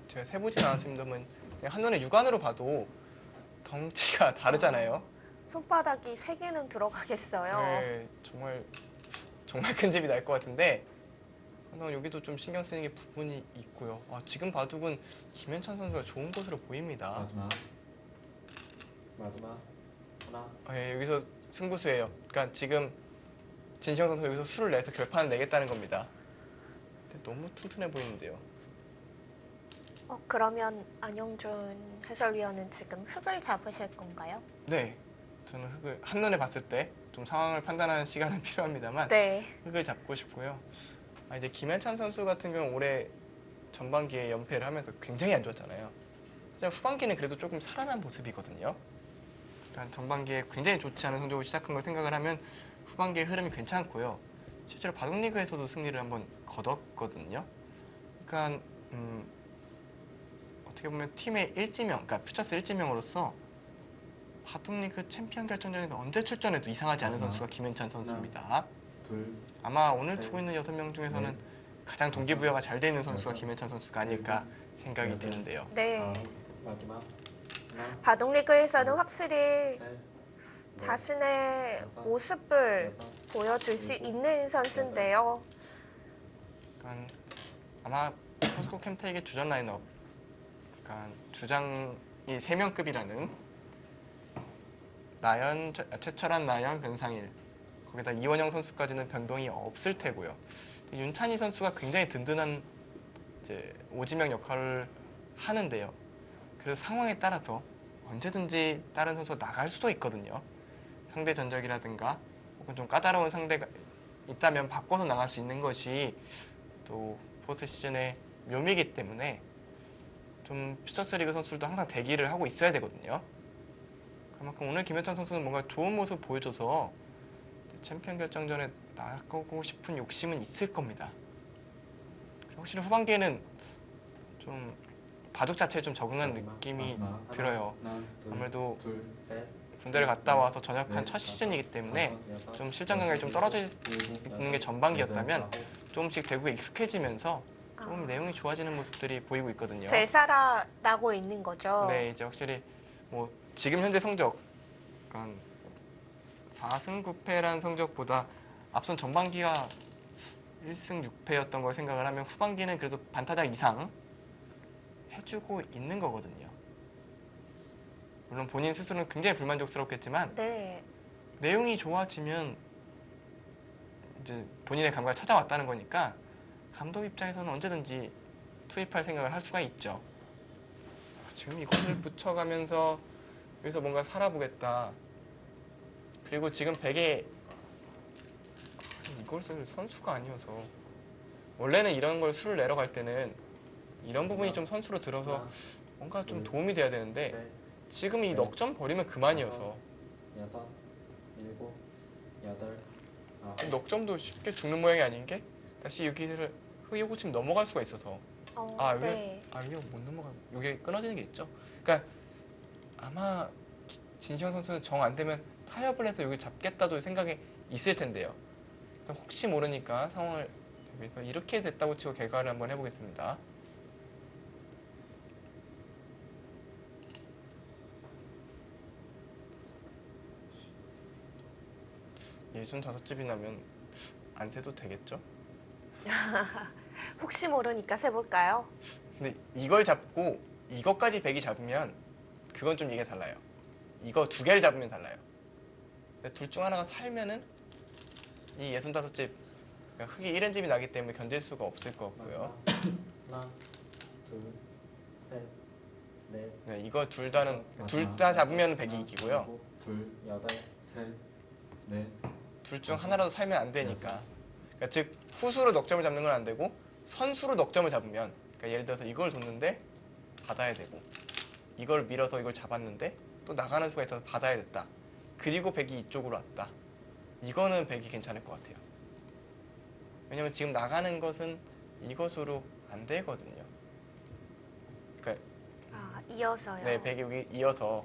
제가 세보진 않았습니다만 그냥 한눈에 육안으로 봐도 덩치가 다르잖아요. 손바닥이 3개는 들어가겠어요. 네, 정말 큰 집이 날 것 같은데 여기도 좀 신경 쓰이는 게 부분이 있고요. 지금 바둑은 김현찬 선수가 좋은 것으로 보입니다. 마지막 하나, 여기서 승부수예요. 그러니까 지금 진시영 선수 여기서 수를 내서 결판을 내겠다는 겁니다. 근데 너무 튼튼해 보이는데요. 그러면 안영준 해설위원은 지금 흑을 잡으실 건가요? 네, 저는 흑을 한눈에 봤을 때 좀 상황을 판단하는 시간은 필요합니다만 네. 흑을 잡고 싶고요. 이제 김현찬 선수 같은 경우 올해 전반기에 연패를 하면서 굉장히 안 좋았잖아요. 후반기는 그래도 조금 살아난 모습이거든요. 일단 전반기에 굉장히 좋지 않은 성적을 시작한 걸 생각을 하면 후반기의 흐름이 괜찮고요. 실제로 바둑리그에서도 승리를 한번 거뒀거든요. 그러니까 어떻게 보면 팀의 일지명, 그러니까 퓨처스 일지명으로서 바둑리그 챔피언 결정전에서 언제 출전해도 이상하지 않은 선수가 김현찬 선수입니다. 둘, 아마 오늘 셋, 두고 있는 6명 중에서는 넷, 가장 동기부여가 잘 돼 있는 선수가 여섯, 김현찬 선수가 아닐까 생각이 여덟, 드는데요. 네. 아홉. 마지막 하나, 바둑리그에서는 확실히 셋, 넷, 자신의 다섯, 모습을 여섯, 보여줄 수 일곱, 있는 선수인데요. 그러니까 아마 포스코 캠테이크의 주전 라인업, 그러니까 주장이 3명급이라는 최철한, 나연, 변상일, 거기다 이원영 선수까지는 변동이 없을 테고요. 윤찬희 선수가 굉장히 든든한 이제 오지명 역할을 하는데요. 그래서 상황에 따라서 언제든지 다른 선수가 나갈 수도 있거든요. 상대 전적이라든가 혹은 좀 까다로운 상대가 있다면 바꿔서 나갈 수 있는 것이 또 포스트 시즌의 묘미이기 때문에 좀 퓨처스리그 선수들도 항상 대기를 하고 있어야 되거든요. 그만큼 오늘 김현찬 선수는 뭔가 좋은 모습 보여줘서 챔피언 결정전에 나가고 싶은 욕심은 있을 겁니다. 확실히 후반기에는 좀 바둑 자체에 좀 적응한 마지막, 느낌이 마지막. 들어요. 하나, 둘, 아무래도 둘, 셋, 군대를 갔다 와서 넷, 전역한 첫 시즌이기 때문에 다섯, 여섯, 좀 실전 감각이 좀 떨어져 있는 게 전반기였다면 조금씩 대구에 익숙해지면서 조금 내용이 좋아지는 모습들이 보이고 있거든요. 되살아나고 있는 거죠. 네, 이제 확실히 뭐 지금 현재 성적, 그러니까 4승 9패라는 성적보다 앞선 전반기가 1승 6패였던 걸 생각을 하면 후반기는 그래도 반타작 이상 해주고 있는 거거든요. 물론 본인 스스로는 굉장히 불만족스럽겠지만 네. 내용이 좋아지면 이제 본인의 감각을 찾아왔다는 거니까 감독 입장에서는 언제든지 투입할 생각을 할 수가 있죠. 지금 이것을 붙여가면서 여기서 뭔가 살아보겠다. 그리고 지금 베개 이걸 쓸 선수가 아니어서 원래는 이런 걸 수를 내러 갈 때는 이런 부분이 좀 선수로 들어서 뭔가 좀 도움이 돼야 되는데 지금 이 넉 점 버리면 그만이어서 여섯, 일곱, 여덟, 아홉. 넉 점도 쉽게 죽는 모양이 아닌 게 다시 여기를 흑이 고치면 넘어갈 수가 있어서 네. 이게 못 넘어가 이게 끊어지는 게 있죠. 그러니까 아마 진시영 선수는 정 안 되면 타협을 해서 여기 잡겠다도 생각이 있을 텐데요. 그래서 혹시 모르니까 상황을 대비해서 이렇게 됐다고 치고 개가를 한번 해보겠습니다. 예순 5집이 나면 안 세도 되겠죠? 혹시 모르니까 세볼까요? 근데 이걸 잡고 이것까지 100이 잡으면 그건 좀 이게 달라요. 이거 2개를 잡으면 달라요. 근데 둘 중 하나가 살면은 이 65집 그러니까 흑이 1엔집이 나기 때문에 견딜 수가 없을 것 같고요. 하나, 둘, 셋, 넷. 네, 이거 둘 다 잡으면 100이 이기고요. 일곱, 둘, 여덟, 셋, 넷. 둘 중 하나라도 살면 안 되니까. 그러니까 즉 후수로 넉점을 잡는 건 안 되고 선수로 넉점을 잡으면 그러니까 예를 들어서 이걸 뒀는데 받아야 되고 이걸 밀어서 이걸 잡았는데 또 나가는 수가 있어서 받아야 됐다. 그리고 100이 이쪽으로 왔다. 이거는 100이 괜찮을 것 같아요. 왜냐면 지금 나가는 것은 이것으로 안 되거든요. 그러니까 이어서요. 네, 100이 여기 이어서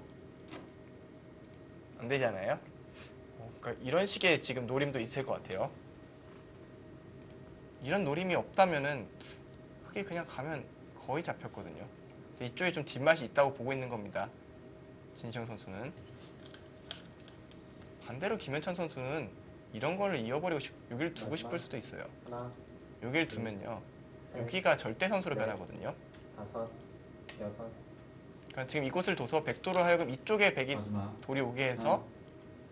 안 되잖아요. 그러니까 이런 식의 지금 노림도 있을 것 같아요. 이런 노림이 없다면은 흑이 그냥 가면 거의 잡혔거든요. 근데 이쪽에 좀 뒷맛이 있다고 보고 있는 겁니다. 진시영 선수는. 반대로 김현찬 선수는 이런 거를 이어버리고 여기를 두고 싶을 수도 있어요. 하나, 여기를 두면요. 셋, 여기가 절대 선수로 네. 변하거든요. 다섯, 여섯. 그러니까 지금 이곳을 둬서 백도로 하여금 이쪽에 백이 마지막. 돌이 오게 해서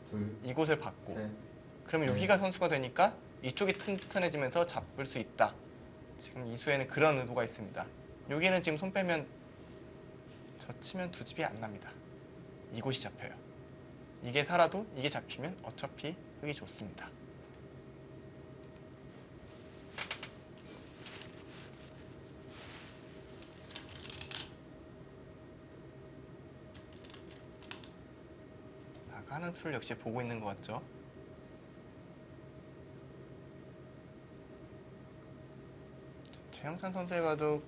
둘, 이곳을 받고 셋. 그러면 네. 여기가 선수가 되니까 이쪽이 튼튼해지면서 잡을 수 있다. 지금 이 수에는 그런 의도가 있습니다. 여기는 지금 손 빼면 젖히면 두 집이 안 납니다. 이곳이 잡혀요. 이게 살아도 이게 잡히면 어차피 흑이 좋습니다. 나가는 수를 역시 보고 있는 것 같죠? 최영찬 선수의 바둑,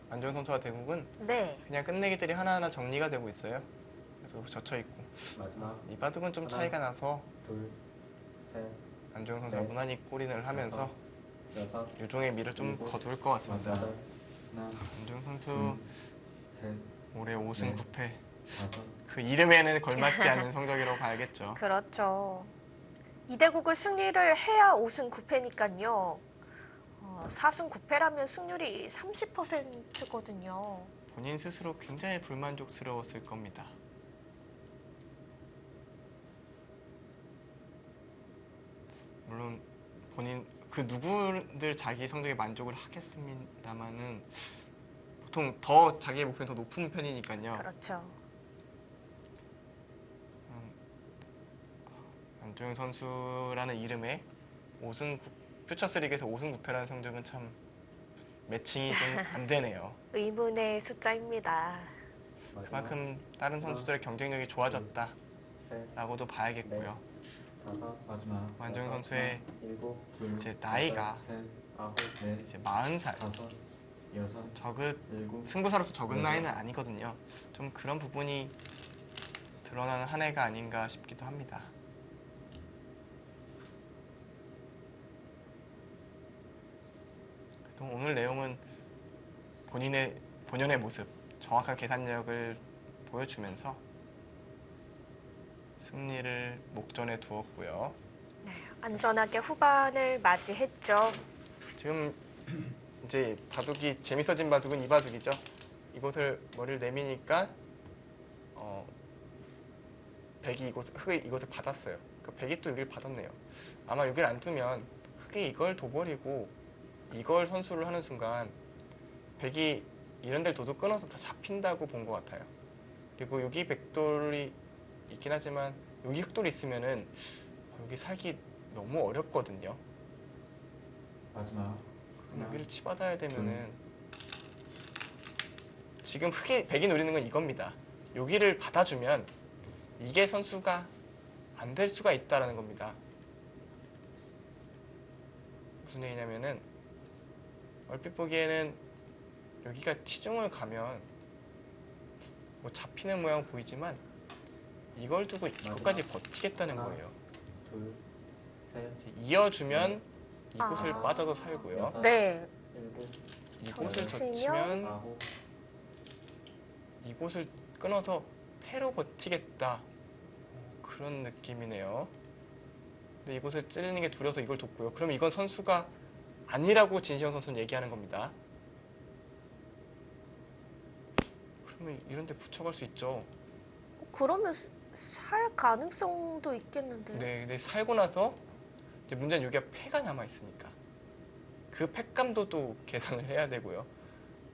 안정 선수와 대국은 네. 그냥 끝내기들이 하나하나 정리가 되고 있어요. 그래서 젖혀 있고 마지막. 이 바둑은 좀 하나. 차이가 나서 둘, 셋, 안정 선수가 네. 무난히 골인을 하면서 여섯, 유종의 미를 좀 일곱, 거둘 것 같습니다. 여덟. 하나, 안정 선수 둘, 셋, 올해 5승 네. 9패 다섯. 그 이름에는 걸맞지 않은 성적이라고 봐야겠죠. 그렇죠. 이대국을 승리를 해야 5승 9패니까요. 4승 9패라면 승률이 30%거든요. 본인 스스로 굉장히 불만족스러웠을 겁니다. 물론 본인 그 누구들 자기 성적에 만족을 하겠습니다만은 보통 더 자기의 목표는 더 높은 편이니까요. 그렇죠. 안조영 선수라는 이름에 5승 9, 퓨처스리그에서 5승 9패라는 성적은 참 매칭이 좀 안 되네요. 의문의 숫자입니다. 마지막. 그만큼 다른 선수들의 경쟁력이 좋아졌다라고도 셋, 봐야겠고요. 다섯. 마지막. 안조영 여섯, 선수의 일곱, 둘, 이제 나이가 여덟, 셋, 아홉, 넷, 이제 40살. 다섯, 여섯, 저긋 일곱, 승부사로서 적은 네. 나이는 아니거든요. 좀 그런 부분이 드러나는 한 해가 아닌가 싶기도 합니다. 그래도 오늘 내용은 본연의 모습, 정확한 계산력을 보여주면서 승리를 목전에 두었고요. 안전하게 후반을 맞이했죠. 지금 이제 바둑이 재밌어진 바둑은 이 바둑이죠. 이곳을 머리를 내미니까 백이 흑이 이곳을 받았어요. 그 백이 또 여기를 받았네요. 아마 여기를 안 두면 흑이 이걸 둬버리고 이걸 선수를 하는 순간 백이 이런 데를 둬도 끊어서 다 잡힌다고 본 것 같아요. 그리고 여기 백돌이 있긴 하지만 여기 흑돌이 있으면은 여기 살기 너무 어렵거든요. 마지막. 그럼 여기를 치받아야 되면은 지금 백이 노리는 건 이겁니다. 여기를 받아주면 이게 선수가 안 될 수가 있다라는 겁니다. 무슨 얘기냐면은 얼핏 보기에는 여기가 치중을 가면 뭐 잡히는 모양 보이지만 이걸 두고 이것까지 버티겠다는 하나. 거예요. 둘, 셋, 이어주면 이곳을 아. 빠져서 살고요. 여섯, 네, 일곱, 이곳을 젖히면 젖히면 아홉, 이곳을 끊어서 패로 버티겠다. 그런 느낌이네요. 근데 이곳을 찌르는 게 두려워서 이걸 뒀고요. 그럼 이건 선수가 아니라고 진시영 선수는 얘기하는 겁니다. 그러면 이런 데 붙여갈 수 있죠. 그러면 살 가능성도 있겠는데요. 네, 근데 살고 나서 이제 문제는 여기가 패가 남아 있으니까 그 패감도 또 계산을 해야 되고요.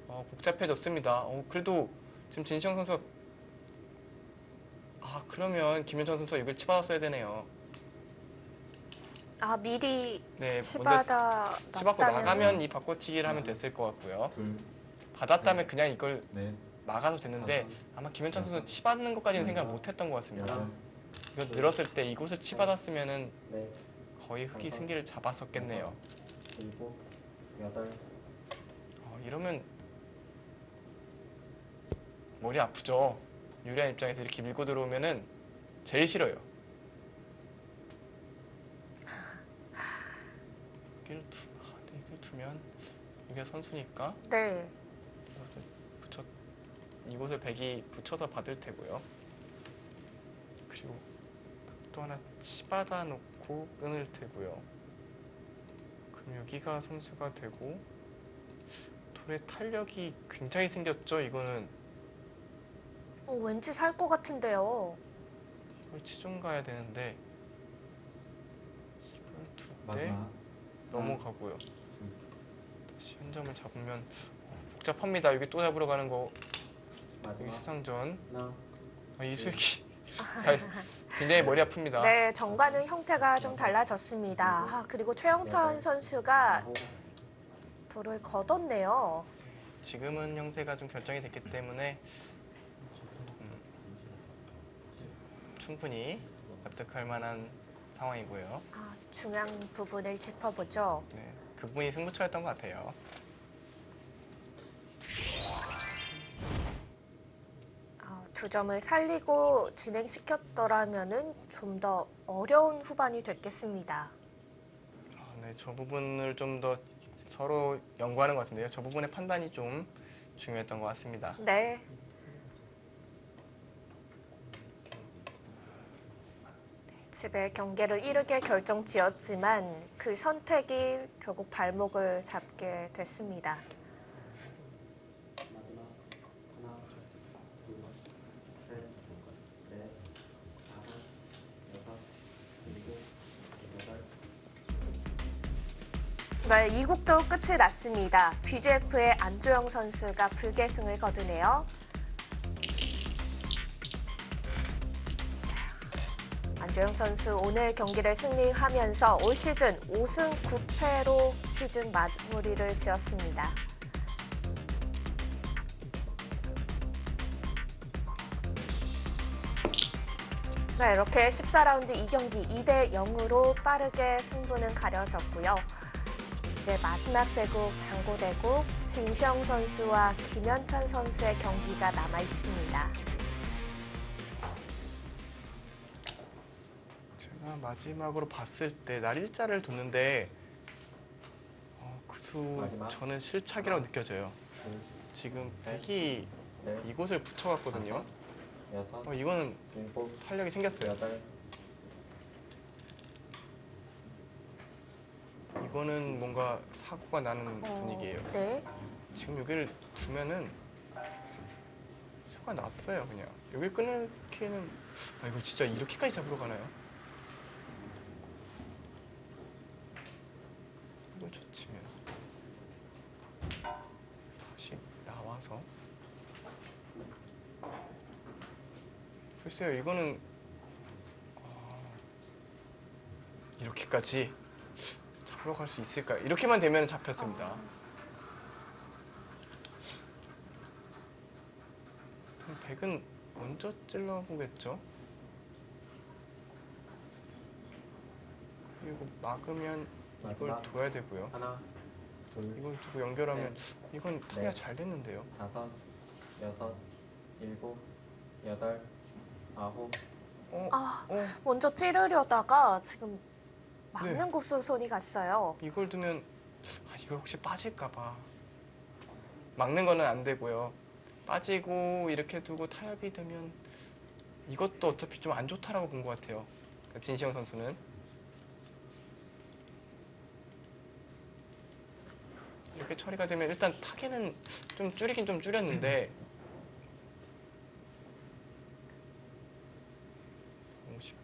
복잡해졌습니다. 그래도 지금 진시영 선수가 그러면 김현정 선수가 이걸 치받았어야 되네요. 아, 미리 네, 치받아 치받고 놨다면 나가면 이 바꿔치기를 하면 됐을 것 같고요. 둘, 받았다면 그냥 이걸 넷, 막아도 됐는데 다섯, 아마 김현찬 선수는 치받는 것까지는 생각 여섯, 못했던 것 같습니다. 여덟, 이거 늘었을 때 이곳을 치받았으면은 넷, 거의 흑이 다섯, 승기를 잡았었겠네요. 일곱, 여덟, 이러면 머리 아프죠. 유리한 입장에서 이렇게 밀고 들어오면은 제일 싫어요. 여기를 두면 여기가 선수니까 네, 이곳을 백이 붙여서 받을 테고요. 그리고 또 하나 치받아 놓고 끊을 테고요. 그럼 여기가 선수가 되고 돌의 탄력이 굉장히 생겼죠. 이거는 왠지 살 것 같은데요. 이걸 치중 가야 되는데 이걸 둘 때 마지막. 넘어가고요. 다시 한 점을 잡으면 복잡합니다. 여기 또 잡으러 가는 거 여기 마지막. 수상전 하나, 이수혁이 굉장히 머리 아픕니다. 네, 정과는 형태가 좀 달라졌습니다. 그리고 최영찬 선수가 아홉, 돌을 걷었네요. 지금은 형세가 좀 결정이 됐기 때문에 충분히 납득할 만한 상황이고요. 중요한 부분을 짚어보죠. 네, 그 부분이 승부처였던 것 같아요. 두 점을 살리고 진행시켰더라면은 좀 더 어려운 후반이 됐겠습니다. 네, 저 부분을 좀 더 서로 연구하는 것 같은데요. 저 부분의 판단이 좀 중요했던 것 같습니다. 네. 집에 경계를 이르게 결정지었지만 그 선택이 결국 발목을 잡게 됐습니다. 마지막. 하나, 둘, 셋, 넷, 다섯, 여섯, 일곱, 여덟. 네, 이 국도 끝이 났습니다. BGF의 안조영 선수가 불계승을 거두네요. 안조영 선수 오늘 경기를 승리하면서 올 시즌 5승 9패로 시즌 마무리를 지었습니다. 네, 이렇게 14라운드 2경기 2대 0으로 빠르게 승부는 가려졌고요. 이제 마지막 대국 장고대국 진시영 선수와 김현찬 선수의 경기가 남아 있습니다. 제가 마지막으로 봤을 때 날 일자를 뒀는데 그 수 마지막. 저는 실착이라고 느껴져요. 둘, 지금 셋, 백이 넷, 이곳을 붙여갔거든요. 여섯, 이거는 일곱, 탄력이 생겼어요. 여덟, 이거는 뭔가 사고가 나는 분위기예요. 네. 지금 여기를 두면은 수가 났어요. 그냥 여길 끊기는 이걸 진짜 이렇게까지 잡으러 가나요? 이걸 젖히면 다시 나와서 글쎄요. 이거는 이렇게까지 잡으러 갈 수 있을까요? 이렇게만 되면 잡혔습니다. 그럼 백은 먼저 찔러보겠죠? 그리고 막으면 이걸 마지막. 둬야 되고요. 하나, 둘, 이걸 두고 연결하면 이건 타이가 넷. 잘 됐는데요. 다섯, 여섯, 일곱, 여덟, 아홉, 먼저 찌르려다가 지금 막는 네. 곳으로 손이 갔어요. 이걸 두면 이걸 혹시 빠질까봐 막는 거는 안 되고요. 빠지고 이렇게 두고 타협이 되면 이것도 어차피 좀 안 좋다라고 본 것 같아요. 진시영 선수는 이렇게 처리가 되면 일단 타겟은 좀 줄이긴 좀 줄였는데 50.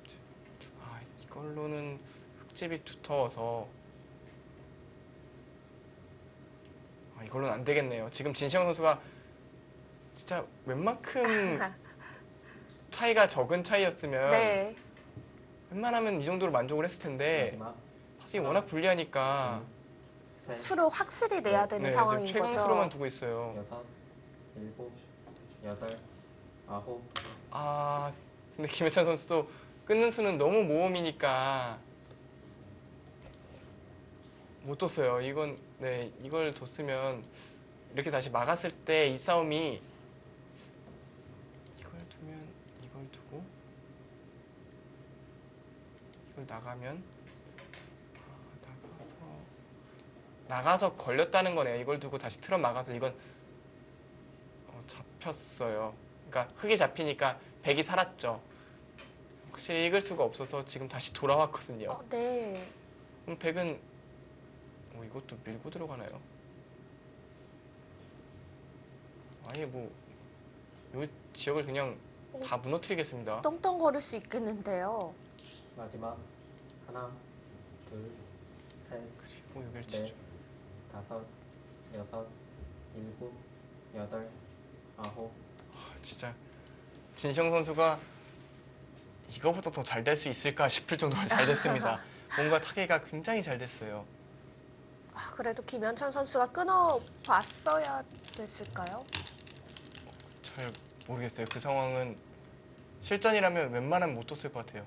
이걸로는 흙집이 두터워서 이걸로는 안 되겠네요. 지금 진시영 선수가 진짜 웬만큼 차이가 적은 차이였으면 네. 웬만하면 이 정도로 만족을 했을 텐데 마지막. 사실 워낙 불리하니까 셋, 수를 확실히 내야 되는 지금 상황인 최강수로만 거죠. 두고 있어요. 여섯, 일곱, 여덟, 아홉, 근데 김혜찬 선수도 끊는 수는 너무 모험이니까 못 뒀어요. 이걸 뒀으면 이렇게 다시 막았을 때 이 싸움이 이걸 두면 이걸 두고 이걸 나가면 나가서 걸렸다는 거네요. 이걸 두고 다시 틀어 막아서 이건 잡혔어요. 그러니까 흙이 잡히니까 백이 살았죠. 확실히 이길 수가 없어서 지금 다시 돌아왔거든요. 네. 그럼 백은 이것도 밀고 들어가나요? 아예 이 지역을 그냥 다 무너뜨리겠습니다. 떵떵거릴 수 있겠는데요. 마지막. 하나, 둘, 셋, 그리고 여기를 넷, 치죠. 다섯, 여섯, 일곱, 여덟, 아홉, 진짜 진시영 선수가 이거보다 더 잘 될 수 있을까 싶을 정도로 잘 됐습니다. 뭔가 타겟가 굉장히 잘 됐어요. 그래도 김현찬 선수가 끊어봤어야 됐을까요? 잘 모르겠어요. 그 상황은 실전이라면 웬만하면 못 뒀을 것 같아요.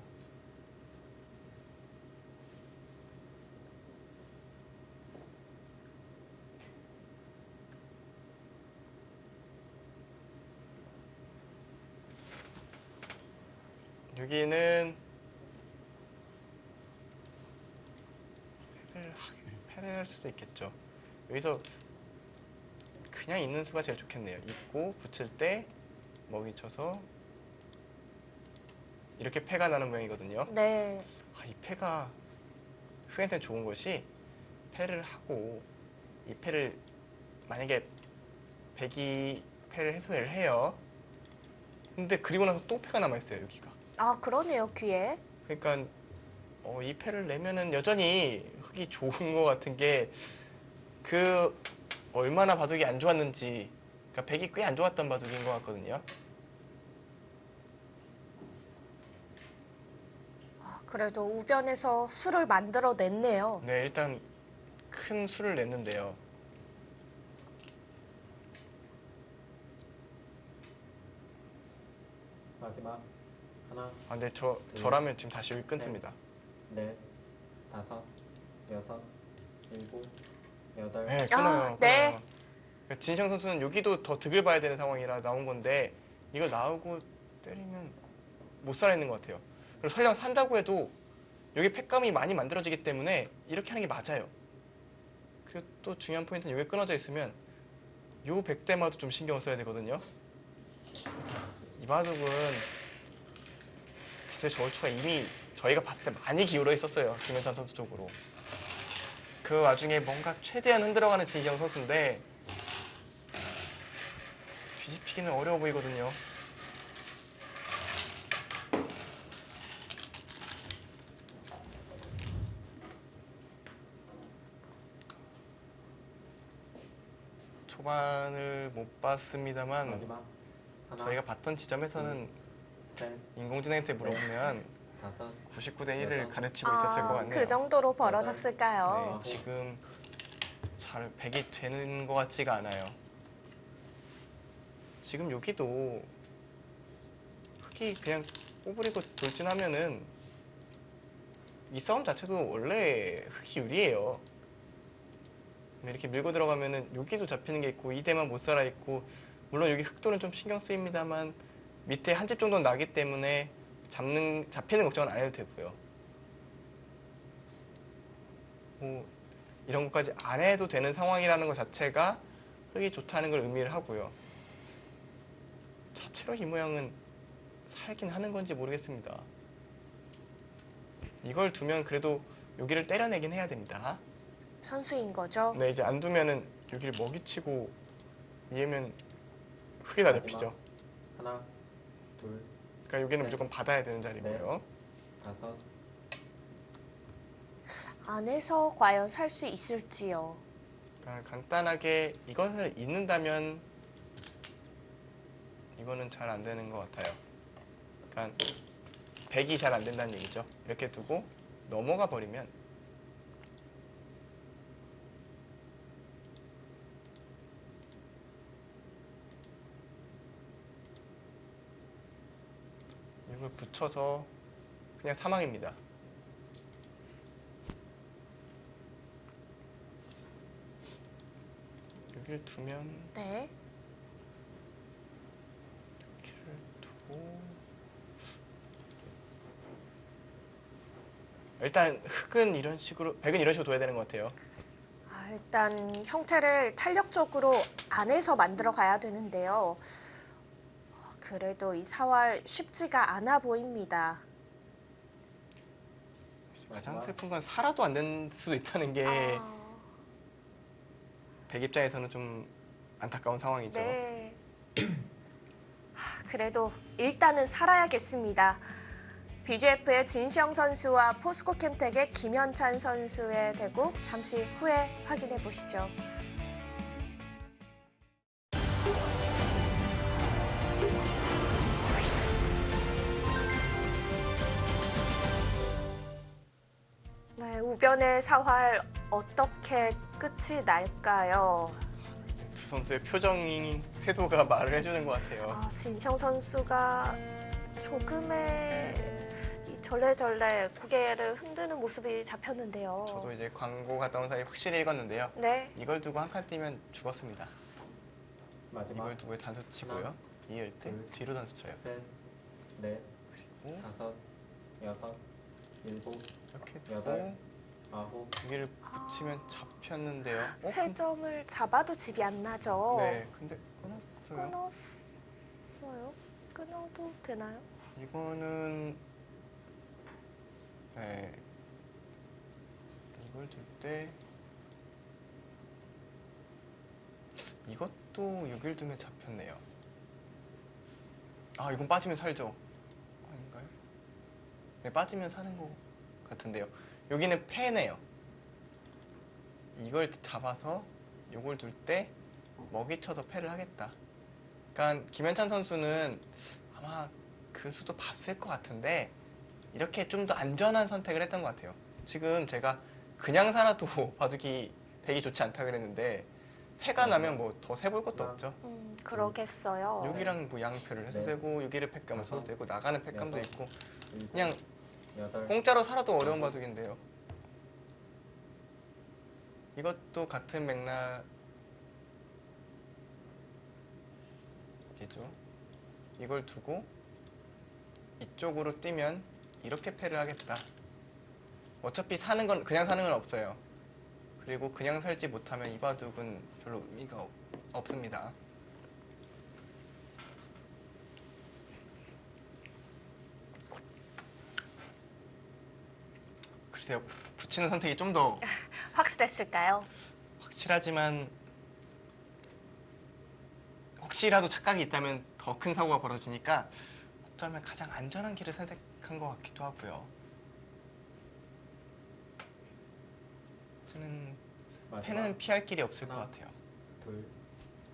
여기는 패를 할 수도 있겠죠. 여기서 그냥 있는 수가 제일 좋겠네요. 있고 붙일 때 먹이 쳐서 이렇게 패가 나는 모양이거든요. 네. 이 패가 흑한테는 좋은 것이 패를 하고 이 패를 만약에 백이 패를 해소를 해요. 근데 그리고 나서 또 패가 남아있어요. 여기가. 그러네요, 귀에. 그러니까 이 패를 내면은 여전히 흙이 좋은 것 같은 게 그 얼마나 바둑이 안 좋았는지, 그러니까 백이 꽤 안 좋았던 바둑인 것 같거든요. 그래도 우변에서 수를 만들어냈네요. 네, 일단 큰 수를 냈는데요. 마지막. 하나, 근데 저라면 지금 다시 여기 끊습니다. 넷, 다섯, 여섯, 일곱, 여덟, 네, 끊어요. 네. 끊어요. 그러니까 진시영 선수는 여기도 더 득을 봐야 되는 상황이라 나온 건데 이걸 나오고 때리면 못 살아있는 것 같아요. 그리고 설령 산다고 해도 여기 팩감이 많이 만들어지기 때문에 이렇게 하는 게 맞아요. 그리고 또 중요한 포인트는 여기 끊어져 있으면 요 백대마도 좀 신경을 써야 되거든요. 이 바둑은 사실 저울추가 이미 저희가 봤을 때 많이 기울어 있었어요. 김현찬 선수 쪽으로. 그 와중에 뭔가 최대한 흔들어가는 진시영 선수인데 뒤집히기는 어려워 보이거든요. 초반을 못 봤습니다만 마지막 하나, 저희가 봤던 지점에서는 셋, 인공지능한테 물어보면 다섯, 99대 1을 여섯. 가르치고 있었을 것 같네요. 그 정도로 벌어졌을까요? 네, 지금 잘 백이 되는 것 같지가 않아요. 지금 여기도 흑이 그냥 꼬부리고 돌진하면은 이 싸움 자체도 원래 흑이 유리해요. 근데 이렇게 밀고 들어가면은 여기도 잡히는 게 있고 이 대만 못 살아 있고 물론 여기 흑돌은 좀 신경 쓰입니다만 밑에 한 집 정도는 나기 때문에 잡히는 걱정은 안 해도 되고요. 뭐 이런 것까지 안 해도 되는 상황이라는 것 자체가 흑이 좋다는 걸 의미를 하고요. 자체로 이 모양은 살긴 하는 건지 모르겠습니다. 이걸 두면 그래도 여기를 때려내긴 해야 됩니다. 선수인 거죠? 네, 이제 안 두면은 여기를 먹이치고 이으면 흑이 다 잡히죠. 하나, 둘, 그러니까 여기는 네. 무조건 받아야 되는 자리고요. 다섯, 안에서 과연 살 수 있을지요? 그러니까 간단하게 이것을 잇는다면 이거는 잘 안 되는 것 같아요. 그러니까 100이 잘 안 된다는 얘기죠. 이렇게 두고 넘어가 버리면 이걸 붙여서 그냥 사망입니다. 여기를 두면 네. 여기를 두고 일단 흑은 이런 식으로 백은 이런 식으로 둬야 되는 것 같아요. 일단 형태를 탄력적으로 안에서 만들어 가야 되는데요. 그래도 이 사활 쉽지가 않아 보입니다. 가장 슬픈 건 살아도 안 될 수도 있다는 게 아, 백 입장에서는 좀 안타까운 상황이죠. 네. 그래도 일단은 살아야겠습니다. BGF의 진시영 선수와 포스코 캠텍의 김현찬 선수의 대국 잠시 후에 확인해 보시죠. 네, 우변의 사활 어떻게 끝이 날까요? 두 선수의 표정이 태도가 말을 해주는 것 같아요. 진시영 선수가 조금의 이 절레절레 고개를 흔드는 모습이 잡혔는데요. 저도 이제 광고 갔다 온 사이 확실히 읽었는데요. 네. 이걸 두고 한 칸 뛰면 죽었습니다. 마지막 이걸 두고 단수 치고요. 이을 때 둘, 뒤로 단수 쳐요. 셋, 넷, 그리고 다섯, 여섯, 일곱, 이렇게 여덟. 두고 아홉, 여기를 붙이면 잡혔는데요. 세 점을 잡아도 집이 안 나죠. 네, 근데 끊었어요. 끊었어요? 끊어도 되나요? 이거는 네 이걸 둘 때 이것도 6일 두면 잡혔네요. 아 이건 빠지면 살죠? 아닌가요? 네 빠지면 사는 것 같은데요. 여기는 패네요. 이걸 잡아서 요걸 둘 때 먹이 쳐서 패를 하겠다. 그러니까 김현찬 선수는 아마 그 수도 봤을 것 같은데 이렇게 좀 더 안전한 선택을 했던 것 같아요. 지금 제가 그냥 살아도 바둑이 백이 좋지 않다 그랬는데 패가 나면 뭐 더 세볼 것도 없죠. 그러겠어요. 여기랑 뭐 양표를 해도 네. 되고 여기를 팩감을 써도 되고 나가는 팩감도 여섯. 있고 일곱, 그냥 여덟, 공짜로 살아도 어려운 바둑인데요. 이것도 같은 맥락이죠. 이걸 두고 이쪽으로 뛰면 이렇게 패를 하겠다. 어차피 사는 건 그냥 사는 건 없어요. 그리고 그냥 살지 못하면 이 바둑은 별로 의미가 없습니다. 글쎄요, 붙이는 선택이 좀 더 확실했을까요? 확실하지만 혹시라도 착각이 있다면 더 큰 사고가 벌어지니까 어쩌면 가장 안전한 길을 선택한 것 같기도 하고요. 저는 패는 피할 길이 없을 것 같아요. 둘,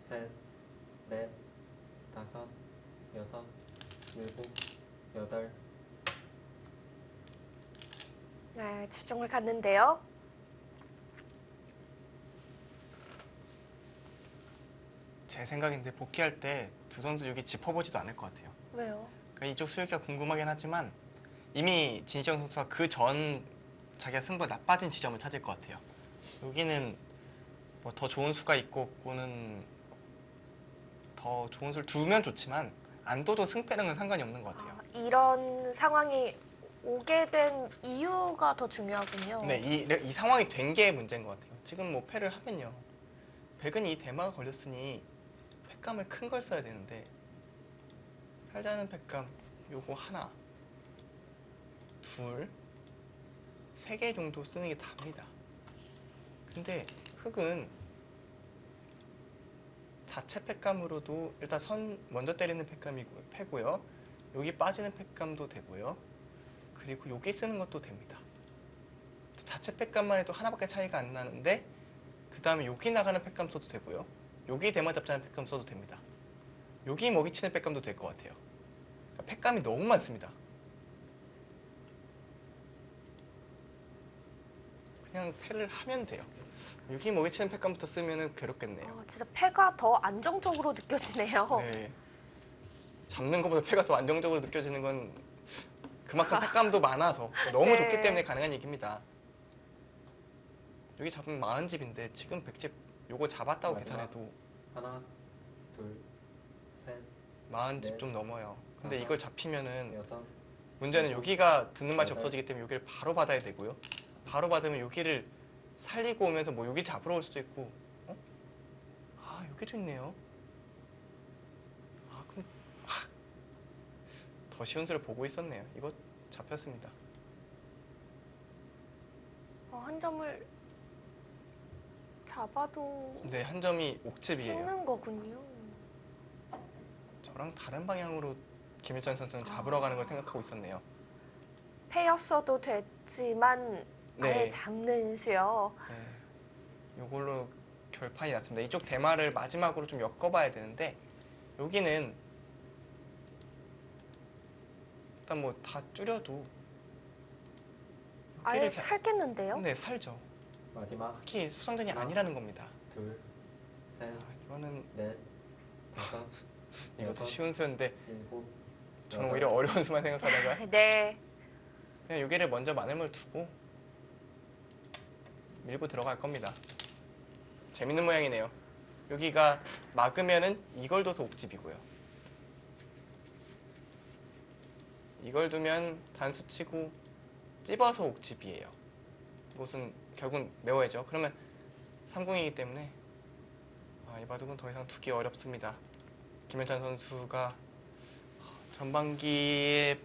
셋, 넷, 다섯, 여섯, 일곱, 여덟. 네, 주중을 갔는데요. 제 생각인데 복귀할 때 두 선수 여기 짚어보지도 않을 것 같아요. 왜요? 그러니까 이쪽 수익기가 궁금하긴 하지만 이미 진시영 선수가 그 전 자기가 승부가 나빠진 지점을 찾을 것 같아요. 여기는 뭐 더 좋은 수가 있고 없고는 더 좋은 수를 두면 좋지만 안 둬도 승패랑은 상관이 없는 것 같아요. 이런 상황이 오게 된 이유가 더 중요하군요. 근데 이 상황이 된 게 문제인 것 같아요. 지금 뭐 패를 하면요. 백은 이 대마가 걸렸으니 팩감을 큰 걸 써야 되는데 살자는 팩감 요거 하나, 둘, 세 개 정도 쓰는 게 답니다. 근데 흑은 자체 팩감으로도 일단 선 먼저 때리는 팩감이고 패고요. 여기 빠지는 팩감도 되고요. 그리고 여기 쓰는 것도 됩니다. 자체 팩감만 해도 하나밖에 차이가 안 나는데 그 다음에 여기 나가는 팩감 써도 되고요. 여기 대마 잡자는 팩감 써도 됩니다. 여기 먹이치는 팩감도 될 것 같아요. 그러니까 팩감이 너무 많습니다. 그냥 패를 하면 돼요. 여기 먹이치는 팩감부터 쓰면 괴롭겠네요. 진짜 패가 더 안정적으로 느껴지네요. 네. 잡는 것보다 패가 더 안정적으로 느껴지는 건 그만큼 팩감도 많아서 너무 네. 좋기 때문에 가능한 얘기입니다. 여기 잡으면 40집인데 지금 100집 요거 잡았다고 마지막. 계산해도 하나, 둘, 셋, 40집 네. 좀 넘어요. 근데 다섯. 이걸 잡히면은 여섯. 문제는 일곱, 여기가 듣는 맛이 여덟. 없어지기 때문에 여기를 바로 받아야 되고요. 바로 받으면 여기를 살리고 오면서 뭐 여기 잡으러 올 수도 있고 여기도 있네요. 그럼 더 쉬운 수를 보고 있었네요. 이거 잡혔습니다. 한 점을 잡아도 근데 한 점이 옥집이에요. 죽는 거군요. 저랑 다른 방향으로 김일전 선수는 잡으러 가는 걸 생각하고 있었네요. 패였어도 됐지만 아예 네. 잡는 시요. 네. 이걸로 결판이 났습니다. 이쪽 대마를 마지막으로 좀 엮어봐야 되는데 여기는 일단 뭐 다 줄여도 아예 여기를 살겠는데요? 네, 살죠. 마지막. 특히 수상전이 아니라는 겁니다. 둘, 셋, 이거는 넷, 다섯, 이것도 여섯, 쉬운 수였는데 일곱. 저는 여덟. 오히려 어려운 수만 생각하다가 네. 그냥 여기를 먼저 마늘물 두고 밀고 들어갈 겁니다. 재밌는 모양이네요. 여기가 막으면은 이걸 둬서 옥집이고요. 이걸 두면 단수 치고 찝어서 옥집이에요. 이것은 결국은 메워야죠. 그러면 3공이기 때문에 이 바둑은 더 이상 두기 어렵습니다. 김현찬 선수가 전반기에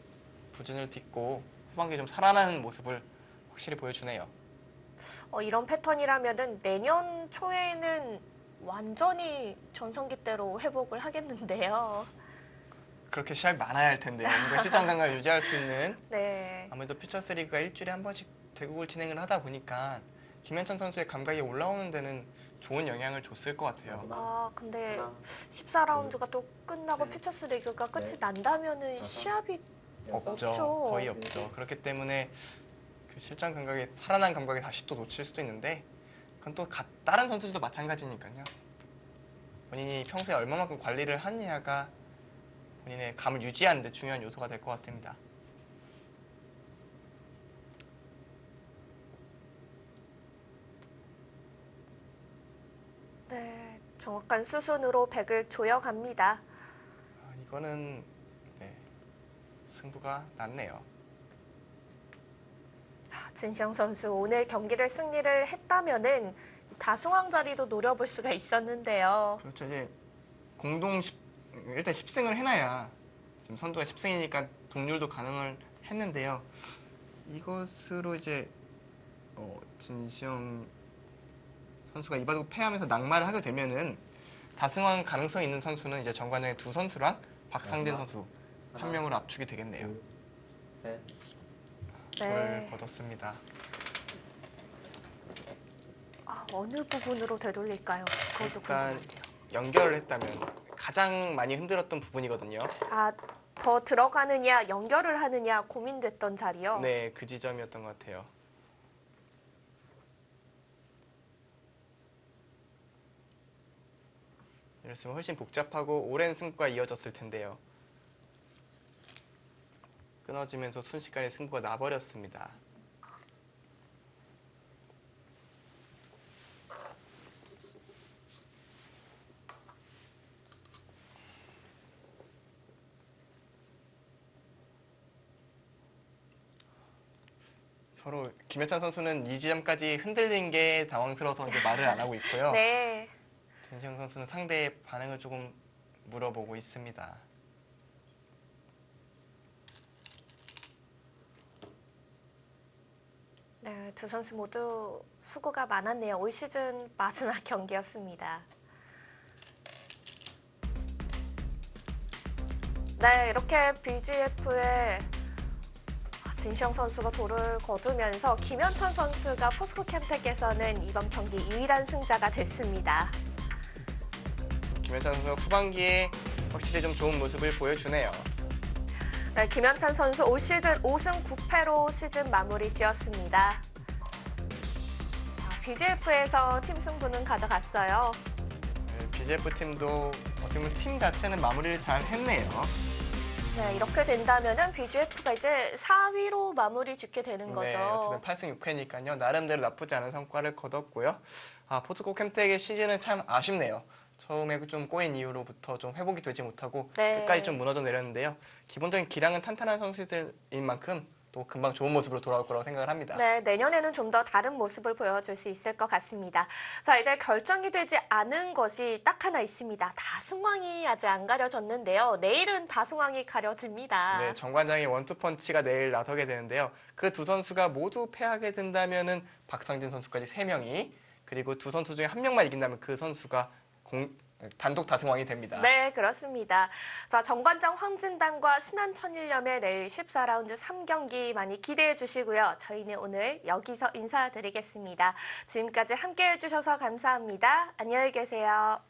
부진을 딛고 후반기에 좀 살아나는 모습을 확실히 보여주네요. 이런 패턴이라면은 내년 초에는 완전히 전성기대로 회복을 하겠는데요. 그렇게 시합이 많아야 할 텐데요. 뭔가 실전 감각을 유지할 수 있는 네. 아무래도 퓨처스리그가 일주일에 한 번씩 대국을 진행을 하다 보니까 김현찬 선수의 감각이 올라오는 데는 좋은 영향을 줬을 것 같아요. 마지막. 근데 하나, 14라운드가 또 끝나고 셋, 퓨처스 리그가 끝이 넷, 난다면은 다섯, 시합이 여섯, 없죠. 없죠. 거의 없죠. 그렇기 때문에 그 실전 감각이 살아난 감각이 다시 또 놓칠 수도 있는데 그건 또 다른 선수들도 마찬가지니까요. 본인이 평소에 얼마만큼 관리를 하느냐가 본인의 감을 유지하는 데 중요한 요소가 될 것 같습니다. 정확한 수순으로 백을 조여갑니다. 이거는 네, 승부가 났네요. 진시영 선수 오늘 경기를 승리를 했다면은 다승왕 자리도 노려볼 수가 있었는데요. 그렇죠. 이제 일단 10승을 해놔야 지금 선두가 10승이니까 동률도 가능을 했는데요. 이것으로 이제 진시영 선수가 이바둑 패하면서 낙마를 하게 되면은 다승왕 가능성 있는 선수는 이제 정관장의 두 선수랑 박상진 선수 한 명으로 압축이 되겠네요. 둘, 셋. 골을 네. 거뒀습니다. 어느 부분으로 되돌릴까요? 그것도 일단 궁금한데요. 연결을 했다면 가장 많이 흔들었던 부분이거든요. 더 들어가느냐 연결을 하느냐 고민됐던 자리요. 네, 그 지점이었던 것 같아요. 이랬으면 훨씬 복잡하고 오랜 승부가 이어졌을 텐데요. 끊어지면서 순식간에 승부가 나버렸습니다. 서로 김여찬 선수는 이 지점까지 흔들린 게 당황스러워서 이제 말을 안 하고 있고요. 네. 진시영 선수는 상대의 반응을 조금 물어보고 있습니다. 네, 두 선수 모두 수고가 많았네요. 올 시즌 마지막 경기였습니다. 네, 이렇게 BGF의 진시영 선수가 돌을 거두면서 김현천 선수가 포스코 캠텍에서는 이번 경기 유일한 승자가 됐습니다. 김여찬 선수가 후반기에 확실히 좀 좋은 모습을 보여주네요. 네, 김현찬 선수 올 시즌 5승 9패로 시즌 마무리 지었습니다. BGF에서 팀 승부는 가져갔어요. 네, BGF 팀도 어떻게 보면 팀 자체는 마무리를 잘 했네요. 네, 이렇게 된다면은 BGF가 이제 4위로 마무리 짓게 되는 거죠. 네, 어쨌든 8승 6패니까요. 나름대로 나쁘지 않은 성과를 거뒀고요. 포스코 캠텍의 시즌은 참 아쉽네요. 처음에 좀 꼬인 이후로부터 좀 회복이 되지 못하고 네. 끝까지 좀 무너져 내렸는데요. 기본적인 기량은 탄탄한 선수들인 만큼 또 금방 좋은 모습으로 돌아올 거라고 생각을 합니다. 네, 내년에는 좀 더 다른 모습을 보여줄 수 있을 것 같습니다. 자, 이제 결정이 되지 않은 것이 딱 하나 있습니다. 다승왕이 아직 안 가려졌는데요. 내일은 다승왕이 가려집니다. 네, 정관장의 원투펀치가 내일 나서게 되는데요. 그 두 선수가 모두 패하게 된다면은 박상진 선수까지 3명이 그리고 두 선수 중에 한 명만 이긴다면 그 선수가 단독 다승왕이 됩니다. 네, 그렇습니다. 자, 정관장 황진단과 신한 천일염의 내일 14라운드 3경기 많이 기대해 주시고요. 저희는 오늘 여기서 인사드리겠습니다. 지금까지 함께해 주셔서 감사합니다. 안녕히 계세요.